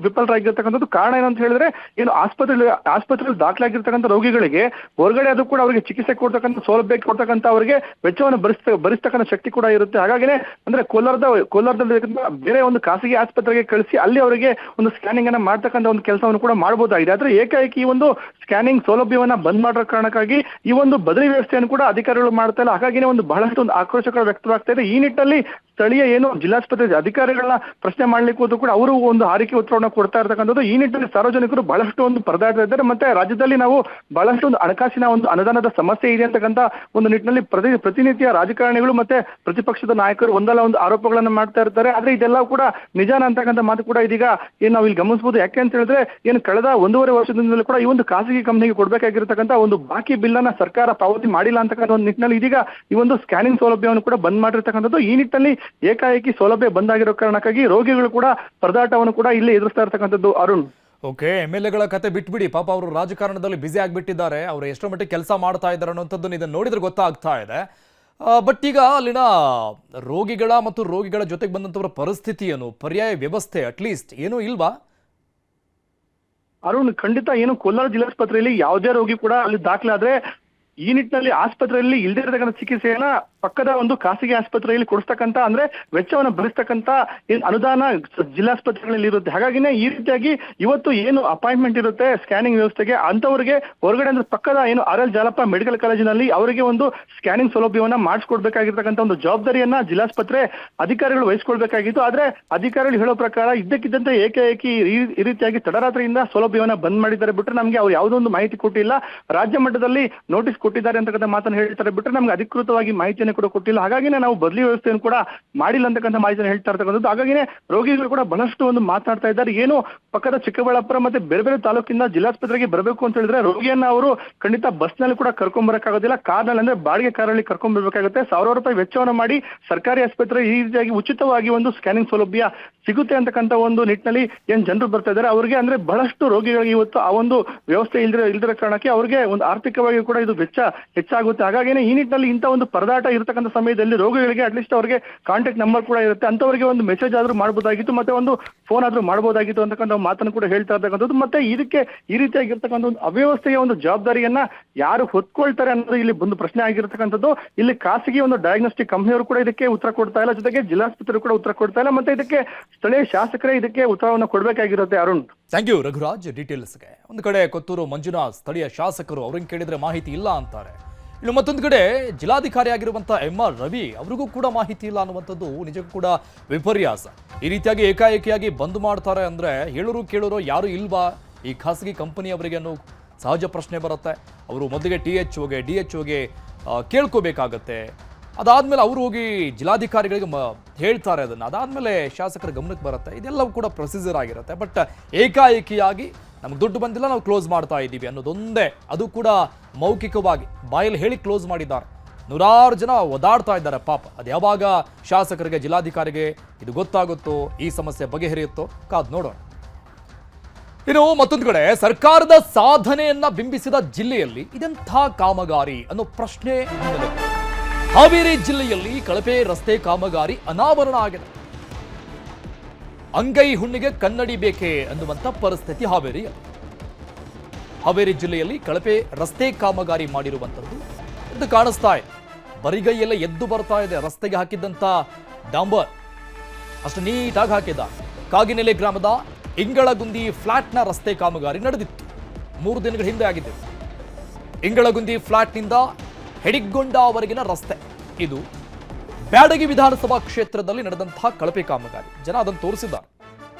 ವಿಫಲರಾಗಿರ್ತಕ್ಕಂಥದ್ದು. ಕಾರಣ ಏನಂತ ಹೇಳಿದ್ರೆ, ಏನು ಆಸ್ಪತ್ರೆಯಲ್ಲಿ ದಾಖಲಾಗಿರ್ತಕ್ಕಂಥ ರೋಗಿಗಳಿಗೆ ಹೊರಗಡೆ ಅದು ಕೂಡ ಅವರಿಗೆ ಚಿಕಿತ್ಸೆ ಕೊಡ್ತಕ್ಕಂಥ ಸೌಲಭ್ಯ ಕೊಡ್ತಕ್ಕಂಥ ಅವರಿಗೆ ವೆಚ್ಚವನ್ನು ಭರಿಸ್ತಕ್ಕಂಥ ಶಕ್ತಿ ಕೂಡ ಇರುತ್ತೆ. ಹಾಗಾಗಿನೇ ಅಂದ್ರೆ ಕೋಲಾರದಲ್ಲಿ ಬೇರೆ ಒಂದು ಖಾಸಗಿ ಆಸ್ಪತ್ರೆಗೆ ಕಳಿಸಿ ಅಲ್ಲಿ ಅವರಿಗೆ ಒಂದು ಸ್ಕ್ಯಾನಿಂಗ್ ಅನ್ನ ಮಾಡ್ತಕ್ಕಂಥ ಒಂದು ಕೆಲಸವನ್ನು ಕೂಡ ಮಾಡಬಹುದಾಗಿದೆ. ಆದ್ರೆ ಏಕಾಏಕಿ ಈ ಒಂದು ಸ್ಕ್ಯಾನಿಂಗ್ ಸೌಲಭ್ಯವನ್ನ ಬಂದ್ ಮಾಡೋ ಕಾರಣಕ್ಕಾಗಿ ಈ ಒಂದು ಬದಲಿ ವ್ಯವಸ್ಥೆಯನ್ನು ಕೂಡ ಅಧಿಕಾರಿಗಳು ಮಾಡ್ತಾ ಇಲ್ಲ. ಹಾಗಾಗಿನೇ ಒಂದು ಬಹಳಷ್ಟು ಒಂದು ಆಕ್ರೋಶ ವ್ಯಕ್ತವಾಗ್ತಾ ಇದೆ. ಈ ನಿಟ್ಟಿನಲ್ಲಿ ಸ್ಥಳೀಯ ಏನು ಜಿಲ್ಲಾಸ್ಪತ್ರೆ ಅಧಿಕಾರಿಗಳನ್ನ ಪ್ರಶ್ನೆ ಮಾಡ್ಲಿಕ್ಕೆ ಹೋದ್ರು ಕೂಡ ಅವರು ಒಂದು ಹಾರಿಕೆ ಉತ್ತರವನ್ನು ಕೊಡ್ತಾ ಇರ್ತಕ್ಕಂಥದ್ದು. ಈ ನಿಟ್ಟಿನಲ್ಲಿ ಸಾರ್ವಜನಿಕರು ಬಹಳಷ್ಟು ಒಂದು ಪರದಾಡ್ತಾ ಇದ್ದಾರೆ. ಮತ್ತೆ ರಾಜ್ಯದಲ್ಲಿ ನಾವು ಬಹಳಷ್ಟು ಒಂದು ಹಣಕಾಸಿನ ಒಂದು ಅನುದಾನದ ಸಮಸ್ಯೆ ಇದೆ ಅಂತಕ್ಕಂಥ ಒಂದು ನಿಟ್ಟಿನಲ್ಲಿ ಪ್ರತಿನಿತ್ಯ ರಾಜಕಾರಣಿಗಳು ಮತ್ತೆ ಪ್ರತಿಪಕ್ಷದ ನಾಯಕರು ಒಂದಲ್ಲ ಒಂದು ಆರೋಪಗಳನ್ನ ಮಾಡ್ತಾ ಇರ್ತಾರೆ. ಆದ್ರೆ ಇದೆಲ್ಲ ಕೂಡ ನಿಜಾನ ಅಂತಕ್ಕಂಥ ಮಾತು ಕೂಡ ಇದೀಗ ಏನು ನಾವು ಇಲ್ಲಿ ಗಮನಿಸಬಹುದು. ಯಾಕೆ ಅಂತ ಹೇಳಿದ್ರೆ, ಏನು ಕಳೆದ 1.5 ವರ್ಷದಿಂದಲೂ ಕೂಡ ಈ ಒಂದು ಖಾಸಗಿ ಕಂಪನಿಗೆ ಕೊಡ್ಬೇಕಾಗಿರ್ತಕ್ಕಂಥ ಒಂದು ಬಾಕಿ ಬಿಲ್ ಅನ್ನ ಸರ್ಕಾರ ಪಾವತಿ ಮಾಡಿಲ್ಲ ಅಂತಕ್ಕಂಥ ಒಂದು ನಿಟ್ಟಿನಲ್ಲಿ ಇದೀಗ ಈ ಒಂದು ಸ್ಕ್ಯಾನಿಂಗ್ ಸೌಲಭ್ಯವನ್ನು ಕೂಡ ಬಂದ್ ಮಾಡಿರ್ತಕ್ಕಂಥದ್ದು. ಈ ನಿಟ್ಟಿನಲ್ಲಿ ಏಕಾಏಕಿ ಸೌಲಭ್ಯ ಬಂದಾಗಿರೋ ಕಾರಣಕ್ಕಾಗಿ ರೋಗಿಗಳು ಕೂಡ ಪರದಾಟವನ್ನು ಕೂಡ ಇಲ್ಲಿ ಎದುರಿಸ್ತಾ ಇರ್ತಕ್ಕಂಥದ್ದು. ಅರುಣ್, ಓಕೆ, MLA ಕತೆ ಬಿಟ್ಬಿಡಿ, ಪಾಪ ಅವರು ರಾಜಕಾರಣದಲ್ಲಿ ಬ್ಯುಸಿ ಆಗಿಬಿಟ್ಟಿದ್ದಾರೆ. ಅವರು ಎಷ್ಟೋ ಮಟ್ಟಿಗೆ ಕೆಲಸ ಮಾಡ್ತಾ ಇದ್ದಾರೆ ಅನ್ನೋಂಥದ್ದು ಇದನ್ನು ನೋಡಿದ್ರೆ ಗೊತ್ತಾಗ್ತಾ ಇದೆ. ಬಟ್ ಈಗ ಅಲ್ಲಿನ ರೋಗಿಗಳ ಮತ್ತು ರೋಗಿಗಳ ಜೊತೆಗೆ ಬಂದಂಥವರ ಪರಿಸ್ಥಿತಿ ಏನು, ಪರ್ಯಾಯ ವ್ಯವಸ್ಥೆ ಅಟ್ಲೀಸ್ಟ್ ಏನೂ ಇಲ್ವಾ? ಅರುಣ್, ಖಂಡಿತ ಏನು ಕೋಲಾರ ಜಿಲ್ಲಾಸ್ಪತ್ರೆಯಲ್ಲಿ ಯಾವುದೇ ರೋಗಿ ಕೂಡ ಅಲ್ಲಿ ದಾಖಲಾದ್ರೆ ಈ ನಿಟ್ಟಿನಲ್ಲಿ ಆಸ್ಪತ್ರೆಯಲ್ಲಿ ಇಲ್ಲದೇ ಇರತಕ್ಕಂಥ ಚಿಕಿತ್ಸೆಯನ್ನ ಪಕ್ಕದ ಒಂದು ಖಾಸಗಿ ಆಸ್ಪತ್ರೆಯಲ್ಲಿ ಕೊಡಿಸ್ತಕ್ಕಂಥ, ಅಂದ್ರೆ ವೆಚ್ಚವನ್ನು ಭರಿಸ್ತಕ್ಕಂಥ ಅನುದಾನ ಜಿಲ್ಲಾಸ್ಪತ್ರೆಗಳಲ್ಲಿ ಇರುತ್ತೆ. ಹಾಗಾಗಿನೇ ಈ ರೀತಿಯಾಗಿ ಇವತ್ತು ಏನು ಅಪಾಯಿಂಟ್ಮೆಂಟ್ ಇರುತ್ತೆ ಸ್ಕ್ಯಾನಿಂಗ್ ವ್ಯವಸ್ಥೆಗೆ, ಅಂತವರಿಗೆ ಹೊರಗಡೆ ಅಂದ್ರೆ ಪಕ್ಕದ ಏನು RL ಜಾಲಪ್ಪ ಮೆಡಿಕಲ್ ಕಾಲೇಜಿನಲ್ಲಿ ಅವರಿಗೆ ಒಂದು ಸ್ಕ್ಯಾನಿಂಗ್ ಸೌಲಭ್ಯವನ್ನ ಮಾಡಿಸ್ಕೊಡ್ಬೇಕಾಗಿರ್ತಕ್ಕಂಥ ಒಂದು ಜವಾಬ್ದಾರಿಯನ್ನ ಜಿಲ್ಲಾಸ್ಪತ್ರೆ ಅಧಿಕಾರಿಗಳು ವಹಿಸ್ಕೊಳ್ಬೇಕಾಗಿತ್ತು. ಆದ್ರೆ ಅಧಿಕಾರಿಗಳು ಹೇಳೋ ಪ್ರಕಾರ ಇದ್ದಕ್ಕಿದ್ದಂತೆ ಏಕಾಏಕಿ ಈ ರೀತಿಯಾಗಿ ತಡರಾತ್ರಿಯಿಂದ ಸೌಲಭ್ಯವನ್ನ ಬಂದ್ ಮಾಡಿದ್ದಾರೆ ಬಿಟ್ರೆ ನಮ್ಗೆ ಅವ್ರು ಯಾವುದೋ ಒಂದು ಮಾಹಿತಿ ಕೊಟ್ಟಿಲ್ಲ. ರಾಜ್ಯ ಮಟ್ಟದಲ್ಲಿ ನೋಟಿಸ್ ಕೊಟ್ಟಿದ್ದಾರೆ ಅಂತಕ್ಕಂಥ ಮಾತನ್ನು ಹೇಳ್ತಾರೆ ಬಿಟ್ರೆ ನಮ್ಗೆ ಅಧಿಕೃತವಾಗಿ ಮಾಹಿತಿಯನ್ನು ಕೂಡ ಕೊಟ್ಟಿಲ್ಲ. ಹಾಗಾಗಿನೇ ನಾವು ಬದಲಿ ವ್ಯವಸ್ಥೆಯನ್ನು ಕೂಡ ಮಾಡಿಲ್ಲ ಅಂತಕ್ಕಂಥ ಮಾಹಿತಿಯನ್ನು ಹೇಳ್ತಾ ಇರ್ತಕ್ಕಂಥದ್ದು. ಹಾಗಾಗಿನೇ ರೋಗಿಗಳು ಕೂಡ ಬಹಳಷ್ಟು ಒಂದು ಮಾತನಾಡ್ತಾ ಇದ್ದಾರೆ. ಏನು ಪಕ್ಕದ ಚಿಕ್ಕಬಳ್ಳಾಪುರ ಮತ್ತೆ ಬೇರೆ ಬೇರೆ ತಾಲೂಕಿಂದ ಜಿಲ್ಲಾಸ್ಪತ್ರೆಗೆ ಬರಬೇಕು ಅಂತ ಹೇಳಿದ್ರೆ ರೋಗಿಯನ್ನ ಅವರು ಖಂಡಿತ ಬಸ್ನಲ್ಲಿ ಕೂಡ ಕರ್ಕೊಂಡ್ ಬರಕ್ಕಾಗೋದಿಲ್ಲ, ಕಾರ್ನಲ್ಲಿ ಅಂದ್ರೆ ಬಾಡಿಗೆ ಕಾರಲ್ಲಿ ಕರ್ಕೊಂಡ್ ಬರ್ಬೇಕಾಗುತ್ತೆ. 1,000 ರೂಪಾಯಿ ವೆಚ್ಚವನ್ನು ಮಾಡಿ ಸರ್ಕಾರಿ ಆಸ್ಪತ್ರೆ ಈ ರೀತಿಯಾಗಿ ಉಚಿತವಾಗಿ ಒಂದು ಸ್ಕ್ಯಾನಿಂಗ್ ಸೌಲಭ್ಯ ಸಿಗುತ್ತೆ ಅಂತಕ್ಕಂಥ ಒಂದು ನಿಟ್ಟಿನಲ್ಲಿ ಏನ್ ಜನರು ಬರ್ತಾ ಇದ್ದಾರೆ ಅವರಿಗೆ, ಅಂದ್ರೆ ಬಹಳಷ್ಟು ರೋಗಿಗಳಿಗೆ ಇವತ್ತು ಆ ಒಂದು ವ್ಯವಸ್ಥೆ ಇಲ್ದಿರೋ ಕಾರಣಕ್ಕೆ ಅವರಿಗೆ ಒಂದು ಆರ್ಥಿಕವಾಗಿ ಕೂಡ ಇದು ವೆಚ್ಚ ಹೆಚ್ಚಾಗುತ್ತೆ. ಹಾಗಾಗಿನೇ ಈ ನಿಟ್ಟಿನಲ್ಲಿ ಇಂಥ ಒಂದು ಪರದಾಟ ಇರತಕ್ಕಂಥ ಸಮಯದಲ್ಲಿ ರೋಗಿಗಳಿಗೆ ಅಟ್ಲೀಸ್ಟ್ ಅವರಿಗೆ ಕಾಂಟ್ಯಾಕ್ಟ್ ನಂಬರ್ ಕೂಡ ಇರುತ್ತೆ, ಅಂತವರಿಗೆ ಒಂದು ಮೆಸೇಜ್ ಆದ್ರೂ ಮಾಡಬಹುದಾಗಿತ್ತು, ಮತ್ತೆ ಒಂದು ಫೋನ್ ಆದ್ರೂ ಮಾಡಬಹುದಾಗಿತ್ತು ಅಂತಕ್ಕಂಥ ಮಾತನ್ನು ಕೂಡ ಹೇಳ್ತಾ ಇರ್ತಕ್ಕಂಥದ್ದು. ಮತ್ತೆ ಇದಕ್ಕೆ ಈ ರೀತಿಯಾಗಿರ್ತಕ್ಕಂಥ ಒಂದು ಅವ್ಯವಸ್ಥೆಯ ಒಂದು ಜವಾಬ್ದಾರಿಯನ್ನ ಯಾರು ಹೊತ್ಕೊಳ್ತಾರೆ ಅನ್ನೋದು ಇಲ್ಲಿ ಒಂದು ಪ್ರಶ್ನೆ ಆಗಿರ್ತಕ್ಕಂಥದ್ದು. ಇಲ್ಲಿ ಖಾಸಗಿ ಒಂದು ಡಯಾಗ್ನೋಸ್ಟಿಕ್ ಕಂಪನಿಯವರು ಕೂಡ ಇದಕ್ಕೆ ಉತ್ತರ ಕೊಡ್ತಾ ಇಲ್ಲ, ಜೊತೆಗೆ ಜಿಲ್ಲಾಸ್ಪತ್ರೆ ಕೂಡ ಉತ್ತರ ಕೊಡ್ತಾ ಇಲ್ಲ. ಮತ್ತೆ ಇದಕ್ಕೆ ಸ್ಥಳೀಯ ಶಾಸಕರೇ ಇದಕ್ಕೆ ಉತ್ತರವನ್ನು ಕೊಡಬೇಕಾಗಿರುತ್ತೆ. ಅರುಣ್, ಥ್ಯಾಂಕ್ ಯು ರಘುರಾಜ್ ಡೀಟೇಲ್ಸ್ಗೆ. ಒಂದು ಕಡೆ ಕೊತ್ತೂರು ಮಂಜುನಾಥ್ ಸ್ಥಳೀಯ ಶಾಸಕರು, ಅವ್ರನ್ನ ಕೇಳಿದ್ರೆ ಮಾಹಿತಿ ಇಲ್ಲ ಅಂತಾರೆ. ಇನ್ನು ಮತ್ತೊಂದು ಕಡೆ ಜಿಲ್ಲಾಧಿಕಾರಿ ಆಗಿರುವಂಥ MR ರವಿ ಅವರಿಗೂ ಕೂಡ ಮಾಹಿತಿ ಇಲ್ಲ ಅನ್ನುವಂಥದ್ದು ನಿಜಕ್ಕೂ ಕೂಡ ವಿಪರ್ಯಾಸ. ಈ ರೀತಿಯಾಗಿ ಏಕಾಏಕಿಯಾಗಿ ಬಂದ್ ಮಾಡ್ತಾರೆ ಅಂದ್ರೆ ಹೇಳೋರು ಕೇಳೋರು ಯಾರು ಇಲ್ವಾ ಈ ಖಾಸಗಿ ಕಂಪನಿಯವರಿಗೆ ಅನ್ನೋ ಸಹಜ ಪ್ರಶ್ನೆ ಬರುತ್ತೆ. ಅವರು ಮೊದಲಿಗೆ DHOಗೆ ಕೇಳ್ಕೋಬೇಕಾಗತ್ತೆ. ಅದಾದ್ಮೇಲೆ ಅವರು ಹೋಗಿ ಜಿಲ್ಲಾಧಿಕಾರಿಗಳಿಗೆ ಹೇಳ್ತಾರೆ ಅದನ್ನು, ಅದಾದ್ಮೇಲೆ ಶಾಸಕರ ಗಮನಕ್ಕೆ ಬರುತ್ತೆ. ಇದೆಲ್ಲವೂ ಕೂಡ ಪ್ರೊಸೀಜರ್ ಆಗಿರುತ್ತೆ. ಬಟ್ ಏಕಾಏಕಿಯಾಗಿ ನಮ್ಗೆ ದುಡ್ಡು ಬಂದಿಲ್ಲ, ನಾವು ಕ್ಲೋಸ್ ಮಾಡ್ತಾ ಇದ್ದೀವಿ ಅನ್ನೋದೊಂದೇ, ಅದು ಕೂಡ ಮೌಖಿಕವಾಗಿ ಬಾಯಲ್ಲಿ ಹೇಳಿ ಕ್ಲೋಸ್ ಮಾಡಿದ್ದಾರೆ. ನೂರಾರು ಜನ ಒದಾಡ್ತಾ ಇದ್ದಾರೆ ಪಾಪ. ಅದು ಯಾವಾಗ ಶಾಸಕರಿಗೆ ಜಿಲ್ಲಾಧಿಕಾರಿಗೆ ಇದು ಗೊತ್ತಾಗುತ್ತೋ, ಈ ಸಮಸ್ಯೆ ಬಗೆಹರಿಯುತ್ತೋ ಕಾದ್ ನೋಡೋಣ. ಇನ್ನು ಮತ್ತೊಂದು ಕಡೆ ಸರ್ಕಾರದ ಸಾಧನೆಯನ್ನ ಬಿಂಬಿಸಿದ ಜಿಲ್ಲೆಯಲ್ಲಿ ಇದೆಂಥ ಕಾಮಗಾರಿ ಅನ್ನೋ ಪ್ರಶ್ನೆ ನೆಲೆಗೊಂಡಿದೆ. ಹಾವೇರಿ ಜಿಲ್ಲೆಯಲ್ಲಿ ಕಳಪೆ ರಸ್ತೆ ಕಾಮಗಾರಿ ಅನಾವರಣ ಆಗಿದೆ. ಅಂಗೈ ಹುಣ್ಣಿಗೆ ಕನ್ನಡಿ ಬೇಕೇ ಅನ್ನುವಂಥ ಪರಿಸ್ಥಿತಿ ಹಾವೇರಿಯಲ್ಲಿ. ಹಾವೇರಿ ಜಿಲ್ಲೆಯಲ್ಲಿ ಕಳಪೆ ರಸ್ತೆ ಕಾಮಗಾರಿ ಮಾಡಿರುವಂಥದ್ದು ಇದು ಕಾಣಿಸ್ತಾ ಇದೆ. ಬರಿಗೈಯೆಲ್ಲ ಎದ್ದು ಬರ್ತಾ ಇದೆ ರಸ್ತೆಗೆ ಹಾಕಿದ್ದಂಥ ಡಾಂಬರ್ ಅಷ್ಟು ನೀಟಾಗಿ ಹಾಕಿದ್ದ. ಕಾಗಿನೆಲೆ ಗ್ರಾಮದ ಇಂಗಳಗುಂದಿ ಫ್ಲಾಟ್ನ ರಸ್ತೆ ಕಾಮಗಾರಿ ನಡೆದಿತ್ತು. 3 ದಿನಗಳ ಹಿಂದೆ ಆಗಿದೆ. ಇಂಗಳಗುಂದಿ ಫ್ಲಾಟ್ನಿಂದ ಹೆಡಿಗೊಂಡವರೆಗಿನ ರಸ್ತೆ ಇದು ಬ್ಯಾಡಗಿ ವಿಧಾನಸಭಾ ಕ್ಷೇತ್ರದಲ್ಲಿ ನಡೆದಂತಹ ಕಳಪೆ ಕಾಮಗಾರಿ. ಜನ ಅದನ್ನು ತೋರಿಸಿದ್ದಾರೆ.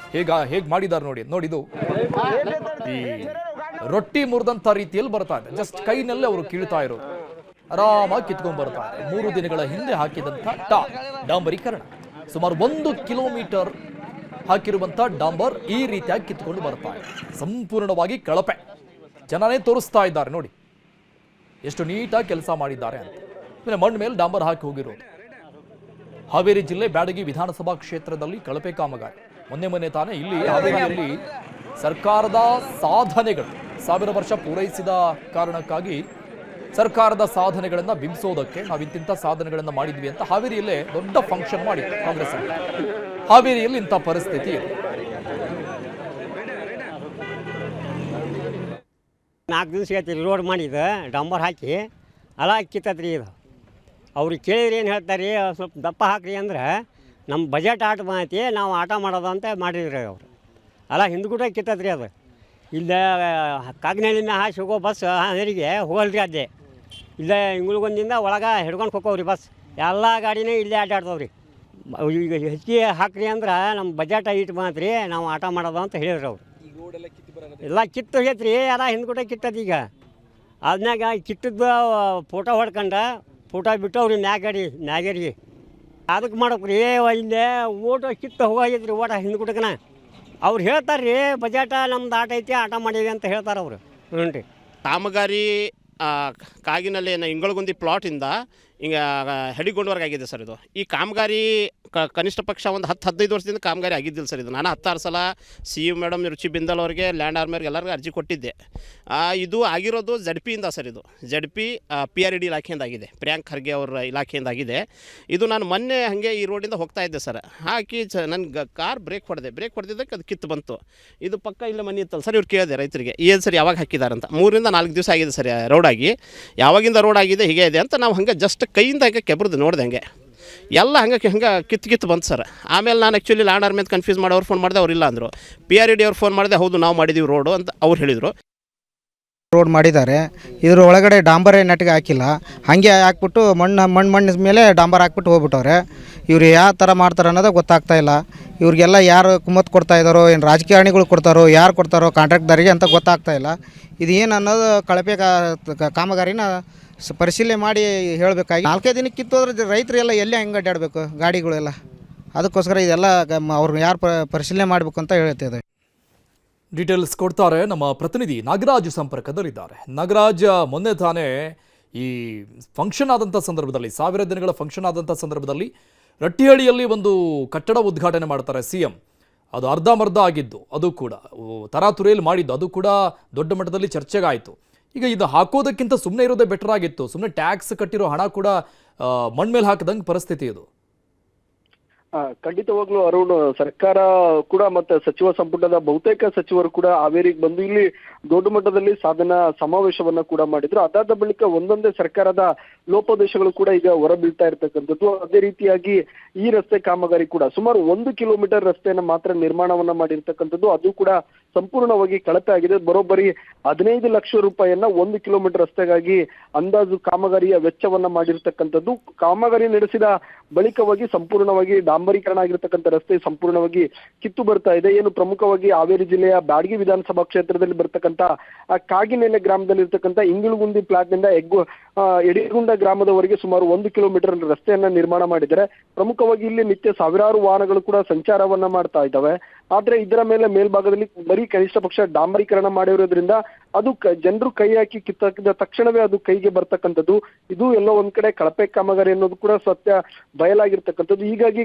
ಹೇಗೆ ಮಾಡಿದ್ದಾರೆ ನೋಡಿದು ಈ ರೊಟ್ಟಿ ಮುರಿದಂತ ರೀತಿಯಲ್ಲಿ ಬರ್ತಾ ಇದೆ. ಜಸ್ಟ್ ಕೈನಲ್ಲೇ ಅವರು ಕೀಳ್ತಾ ಇರೋದು, ಆರಾಮಾಗಿ ಕಿತ್ಕೊಂಡ್ ಬರ್ತಾ ಇದೆ. 3 ದಿನಗಳ ಹಿಂದೆ ಹಾಕಿದಂತ ಡಾಂಬರೀಕರಣ ಸುಮಾರು 1 ಕಿಲೋಮೀಟರ್ ಹಾಕಿರುವಂತ ಡಾಂಬರ್ ಈ ರೀತಿಯಾಗಿ ಕಿತ್ಕೊಂಡು ಬರ್ತಾ ಇದೆ. ಸಂಪೂರ್ಣವಾಗಿ ಕಳಪೆ. ಜನನೇ ತೋರಿಸ್ತಾ ಇದ್ದಾರೆ ನೋಡಿ ಎಷ್ಟು ನೀಟಾಗಿ ಕೆಲಸ ಮಾಡಿದ್ದಾರೆ ಅಂತ. ಆಮೇಲೆ ಮಣ್ಣು ಮೇಲೆ ಡಾಂಬರ್ ಹಾಕಿ ಹೋಗಿರೋದು. ಹಾವೇರಿ ಜಿಲ್ಲೆ ಬ್ಯಾಡಗಿ ವಿಧಾನಸಭಾ ಕ್ಷೇತ್ರದಲ್ಲಿ ಕಳಪೆ ಕಾಮಗಾರಿ. ಮೊನ್ನೆ ತಾನೇ ಇಲ್ಲಿ ಹಾವೇರಿಯಲ್ಲಿ ಸರ್ಕಾರದ ಸಾಧನೆಗಳು 1000 ವರ್ಷ ಪೂರೈಸಿದ ಕಾರಣಕ್ಕಾಗಿ ಸರ್ಕಾರದ ಸಾಧನೆಗಳನ್ನ ಬಿಂಬಿಸೋದಕ್ಕೆ ನಾವಿಂತಿಂಥ ಸಾಧನೆಗಳನ್ನ ಮಾಡಿದ್ವಿ ಅಂತ ಹಾವೇರಿಯಲ್ಲೇ ದೊಡ್ಡ ಫಂಕ್ಷನ್ ಮಾಡಿತ್ತು ಕಾಂಗ್ರೆಸ್ ಅಂತ. ಹಾವೇರಿಯಲ್ಲಿ ಇಂಥ ಪರಿಸ್ಥಿತಿ ಇದೆ. 4 ದಿವಸ ರೋಡ್ ಮಾಡಿದ ಡಾಂಬರ್ ಹಾಕಿ ಅಲ್ಲ ಕಿತ್ತತ್ರಿ ಇದು. ಅವ್ರಿಗೆ ಕೇಳಿದ್ರೆ ಏನು ಹೇಳ್ತಾರೆ, ಸ್ವಲ್ಪ ದಪ್ಪ ಹಾಕ್ರಿ ಅಂದ್ರೆ ನಮ್ಮ ಬಜೆಟ್ ಆಟ ಐತಿ, ನಾವು ಆಟ ಮಾಡೋದು ಅಂತ ಮಾಡಿದ್ರಿ ಅವರು. ಅಲ್ಲ ಹಿಂದ್ಗೂಟ ಕಿತ್ತತ್ರಿ ಅದು. ಇಲ್ಲೇ ಕಾಗಿನೆಲಿಂದ ಹಾಸಿ ಹೋಗೋ ಬಸ್ ಹಾವೇರಿಗೆ ಹೋಗಲ್ರಿ ಅದೇ. ಇಲ್ಲೇ ಇಂಗುಳಗೊಂದಿಂದ ಒಳಗೆ ಹಿಡ್ಕೊಂಡು ಹೋಗೋವ್ರಿ ಬಸ್. ಎಲ್ಲ ಗಾಡಿನೇ ಇಲ್ಲೇ ಅಡ್ಡಾಡ್ತಾವ್ರಿ. ಈಗ ಹೆಚ್ಚಿಗೆ ಹಾಕ್ರಿ ಅಂದ್ರೆ ನಮ್ಮ ಬಜೆಟ್ ಇಟ್ಟು ಬಂತ್ರಿ, ನಾವು ಆಟ ಮಾಡೋದು ಅಂತ ಹೇಳಿದ್ರು ಅವರು. ಎಲ್ಲ ಕಿತ್ತು ಹೋಗೈತ್ರಿ, ಎಲ್ಲ ಹಿಂದ್ಗೂಟ ಕಿತ್ತದ. ಈಗ ಅದನ್ನಾಗ ಕಿತ್ತದ್ದು ಫೋಟೋ ಹೊಡ್ಕೊಂಡು ಫೋಟೋ ಬಿಟ್ಟವ್ರಿ ಮ್ಯಾಗೇರಿ ಅದಕ್ಕೆ ಮಾಡಕ್ರಿ. ಇಲ್ಲೇ ಓಟು ಕಿತ್ತು ಹೋಗೈತ್ರಿ ಓಟ ಹಿಂದ್ಗೂಟಕ್ಕನ. ಅವ್ರು ಹೇಳ್ತಾರೆ ರೀ ಬಜೆಟ ನಮ್ದು ಆಟ ಐತಿ, ಆಟ ಮಾಡೀವಿ ಅಂತ ಹೇಳ್ತಾರೆ ಅವರು. ಹ್ಞೂ ರೀ. ಕಾಮಗಾರಿ ಕಾಗಿನಲ್ಲಿ ಇಂಗಳಗುಂದಿ ಪ್ಲಾಟಿಂದ ಹಿಂಗೆ ಹೆಡಿಗೊಂಡವರೆಗೆ ಆಗಿದೆ ಸರ್ ಇದು. ಈ ಕಾಮಗಾರಿ ಕನಿಷ್ಠ ಪಕ್ಷ ಒಂದು 10-15 ವರ್ಷದಿಂದ ಕಾಮಗಾರಿ ಆಗಿದ್ದಿಲ್ಲ ಸರ್ ಇದು. ನಾನು 10 ಸಲ CM ಮೇಡಮ್ ರುಚಿ ಬಿಂದಲ್ ಅವ್ರಿಗೆ, ಲ್ಯಾಂಡ್ ಆರ್ಮಿಯವ್ರಿಗೆ ಎಲ್ಲರಿಗೂ ಅರ್ಜಿ ಕೊಟ್ಟಿದ್ದೆ. ಇದು ಆಗಿರೋದು ZPಯಿಂದ ಸರ್. ಇದು ZP PRD ಇಲಾಖೆಯಿಂದ ಆಗಿದೆ, ಪ್ರಿಯಾಂಕ್ ಖರ್ಗೆ ಅವರ ಇಲಾಖೆಯಿಂದ ಆಗಿದೆ. ಇದು ನಾನು ಮೊನ್ನೆ ಹಾಗೆ ಈ ರೋಡಿಂದ ಹೋಗ್ತಾ ಇದ್ದೆ ಸರ್, ಹಾಕಿ ನನ್ನ ಕಾರ್ ಬ್ರೇಕ್ ಹೊಡೆದಿದ್ದಕ್ಕೆ ಅದು ಕಿತ್ತು ಬಂತು. ಇದು ಪಕ್ಕ ಇಲ್ಲ ಮನೆ ಇತ್ತಲ್ಲ ಸರ್. ಇವ್ರು ಕೇಳಿದೆ ರೈತರಿಗೆ ಏನು ಸರ್ ಯಾವಾಗ ಹಾಕಿದಾರಂತ. 3-4 ದಿವಸ ಆಗಿದೆ ಸರ್ ರೋಡಾಗಿ. ಯಾವಾಗಿಂದ ರೋಡ್ ಆಗಿದೆ ಹೀಗೆ ಇದೆ ಅಂತ ನಾವು ಹಂಗೆ ಜಸ್ಟ್ ಕೈಯಿಂದ ಹಂಗೆ ಕೆಬ್ರದ್ದು ನೋಡಿದೆ. ಹಂಗೆ ಎಲ್ಲ ಹಂಗೆ ಕಿತ್ತು ಬಂತು ಸರ್. ಆಮೇಲೆ ನಾನು ಆ್ಯಕ್ಚುಲಿ ಲ್ಯಾಂಡ್ ಆರ್ಮಿ ಅಂತ ಕನ್ಫ್ಯೂಸ್ ಮಾಡಿ ಅವ್ರು ಫೋನ್ ಮಾಡಿದೆ, ಅವ್ರು ಇಲ್ಲ ಅಂದರು. PRD ಅವ್ರು ಫೋನ್ ಮಾಡಿದೆ, ಹೌದು ನಾವು ಮಾಡಿದ್ದೀವಿ ರೋಡು ಅಂತ ಅವ್ರು ಹೇಳಿದರು. ರೋಡ್ ಮಾಡಿದ್ದಾರೆ, ಇದ್ರ ಒಳಗಡೆ ಡಾಂಬರೇ ನೆಟ್ಗೆ ಹಾಕಿಲ್ಲ, ಹಾಗೆ ಹಾಕ್ಬಿಟ್ಟು ಮಣ್ಣು ಮೇಲೆ ಡಾಂಬರ್ ಹಾಕ್ಬಿಟ್ಟು ಹೋಗ್ಬಿಟ್ಟವ್ರೆ. ಇವ್ರು ಯಾವ ಥರ ಮಾಡ್ತಾರೆ ಅನ್ನೋದು ಗೊತ್ತಾಗ್ತಾ ಇಲ್ಲ. ಇವ್ರಿಗೆಲ್ಲ ಯಾರು ಕುಮ್ಮತ್ತು ಕೊಡ್ತಾ ಇದ್ದಾರೋ, ಏನು ರಾಜಕಾರಣಿಗಳು ಕೊಡ್ತಾರೋ, ಯಾರು ಕೊಡ್ತಾರೋ ಕಾಂಟ್ರಾಕ್ಟ್ದಾರಿಗೆ ಅಂತ ಗೊತ್ತಾಗ್ತಾ ಇಲ್ಲ. ಇದು ಏನು ಅನ್ನೋದು ಕಳಪೆ ಕಾಮಗಾರಿನ ಪರಿಶೀಲನೆ ಮಾಡಿ ಹೇಳಬೇಕಾಗಿ. 4 ದಿನಕ್ಕೆ ಕಿತ್ತೋದ್ರೆ ರೈತರೆಲ್ಲ ಎಲ್ಲೇ ಹೆಂಗೆ ಅಡ್ಡಾಡಬೇಕು ಗಾಡಿಗಳೆಲ್ಲ. ಅದಕ್ಕೋಸ್ಕರ ಇದೆಲ್ಲ ಅವ್ರು ಯಾರು ಪರಿಶೀಲನೆ ಮಾಡಬೇಕು ಅಂತ ಹೇಳ್ತಿದ್ದಾರೆ. ಡೀಟೇಲ್ಸ್ ಕೊಡ್ತಾರೆ ನಮ್ಮ ಪ್ರತಿನಿಧಿ ನಾಗರಾಜ್ ಸಂಪರ್ಕದಲ್ಲಿದ್ದಾರೆ. ನಾಗರಾಜ್, ಮೊನ್ನೆ ತಾನೇ ಈ ಫಂಕ್ಷನ್ ಆದಂಥ ಸಂದರ್ಭದಲ್ಲಿ, 1000 ದಿನಗಳ ಫಂಕ್ಷನ್ ಆದಂಥ ಸಂದರ್ಭದಲ್ಲಿ ರಟ್ಟಿಹಳ್ಳಿಯಲ್ಲಿ ಒಂದು ಕಟ್ಟಡ ಉದ್ಘಾಟನೆ ಮಾಡ್ತಾರೆ CM. ಅದು ಅರ್ಧಂಬರ್ಧ ಆಗಿದ್ದು, ಅದು ಕೂಡ ತರಾತುರಿಯಲ್ಲಿ ಮಾಡಿದ್ದು, ಅದು ಕೂಡ ದೊಡ್ಡ ಮಟ್ಟದಲ್ಲಿ ಚರ್ಚೆಗಾಯಿತು. ಈಗ ಇದು ಹಾಕೋದಕ್ಕಿಂತ ಸುಮ್ಮನೆ ಇರೋದೇ ಬೆಟರ್ ಆಗಿತ್ತು. ಸುಮ್ಮನೆ ಟ್ಯಾಕ್ಸ್ ಕಟ್ಟಿರೋ ಹಣ ಕೂಡ ಮಣ್ಮೇಲೆ ಹಾಕಿದಂಗೆ ಪರಿಸ್ಥಿತಿ ಇದು. ಖಂಡಿತವಾಗ್ಲೂ ಅರುಣ್, ಸರ್ಕಾರ ಕೂಡ ಮತ್ತೆ ಸಚಿವ ಸಂಪುಟದ ಬಹುತೇಕ ಸಚಿವರು ಕೂಡ ಹಾವೇರಿಗೆ ಬಂದು ಇಲ್ಲಿ ದೊಡ್ಡ ಮಟ್ಟದಲ್ಲಿ ಸಾಧನಾ ಸಮಾವೇಶವನ್ನ ಕೂಡ ಮಾಡಿದ್ರು. ಅದಾದ ಬಳಿಕ ಒಂದೊಂದೇ ಸರ್ಕಾರದ ಲೋಪದೋಷಗಳು ಕೂಡ ಈಗ ಹೊರಬೀಳ್ತಾ ಇರ್ತಕ್ಕಂಥದ್ದು. ಅದೇ ರೀತಿಯಾಗಿ ಈ ರಸ್ತೆ ಕಾಮಗಾರಿ ಕೂಡ ಸುಮಾರು 1 ಕಿಲೋಮೀಟರ್ ರಸ್ತೆಯನ್ನ ಮಾತ್ರ ನಿರ್ಮಾಣವನ್ನ ಮಾಡಿರ್ತಕ್ಕಂಥದ್ದು. ಅದು ಕೂಡ ಸಂಪೂರ್ಣವಾಗಿ ಕಳಪೆ ಆಗಿದೆ. ಬರೋಬ್ಬರಿ 15 ಲಕ್ಷ ರೂಪಾಯಿಯನ್ನ 1 ಕಿಲೋಮೀಟರ್ ರಸ್ತೆಗಾಗಿ ಅಂದಾಜು ಕಾಮಗಾರಿಯ ವೆಚ್ಚವನ್ನ ಮಾಡಿರ್ತಕ್ಕಂಥದ್ದು. ಕಾಮಗಾರಿ ನಡೆಸಿದ ಬಳಿಕವಾಗಿ ಸಂಪೂರ್ಣವಾಗಿ ಡಾಂಬರೀಕರಣ ಆಗಿರ್ತಕ್ಕಂಥ ರಸ್ತೆ ಸಂಪೂರ್ಣವಾಗಿ ಕಿತ್ತು ಬರ್ತಾ ಇದೆ. ಏನು ಪ್ರಮುಖವಾಗಿ ಹಾವೇರಿ ಜಿಲ್ಲೆಯ ಬ್ಯಾಡಗಿ ವಿಧಾನಸಭಾ ಕ್ಷೇತ್ರದಲ್ಲಿ ಬರ್ತಕ್ಕಂಥ ಕಾಗಿನೆಲೆ ಗ್ರಾಮದಲ್ಲಿ ಇರ್ತಕ್ಕಂಥ ಇಂಗಳಗುಂದಿ ಪ್ಲಾಟ್ ನಿಂದ ಎಡಿಗುಂಡ ಗ್ರಾಮದವರೆಗೆ ಸುಮಾರು 1 ಕಿಲೋಮೀಟರ್ ರಸ್ತೆಯನ್ನ ನಿರ್ಮಾಣ ಮಾಡಿದ್ದಾರೆ. ಪ್ರಮುಖವಾಗಿ ಇಲ್ಲಿ ನಿತ್ಯ ಸಾವಿರಾರು ವಾಹನಗಳು ಕೂಡ ಸಂಚಾರವನ್ನ ಮಾಡ್ತಾ ಇದ್ದಾವೆ. ಆದ್ರೆ ಇದರ ಮೇಲೆ ಮೇಲ್ಭಾಗದಲ್ಲಿ ಬರೀ ಕನಿಷ್ಠ ಪಕ್ಷ ಡಾಂಬರೀಕರಣ ಮಾಡಿರೋದ್ರಿಂದ ಅದು ಜನರು ಕೈ ಹಾಕಿ ಕಿತ್ತಾಕಿದ ತಕ್ಷಣವೇ ಅದು ಕೈಗೆ ಬರ್ತಕ್ಕಂಥದ್ದು. ಇದು ಎಲ್ಲೋ ಒಂದ್ ಕಡೆ ಕಳಪೆ ಕಾಮಗಾರಿ ಅನ್ನೋದು ಕೂಡ ಸತ್ಯ ಬಯಲಾಗಿರ್ತಕ್ಕಂಥದ್ದು. ಹೀಗಾಗಿ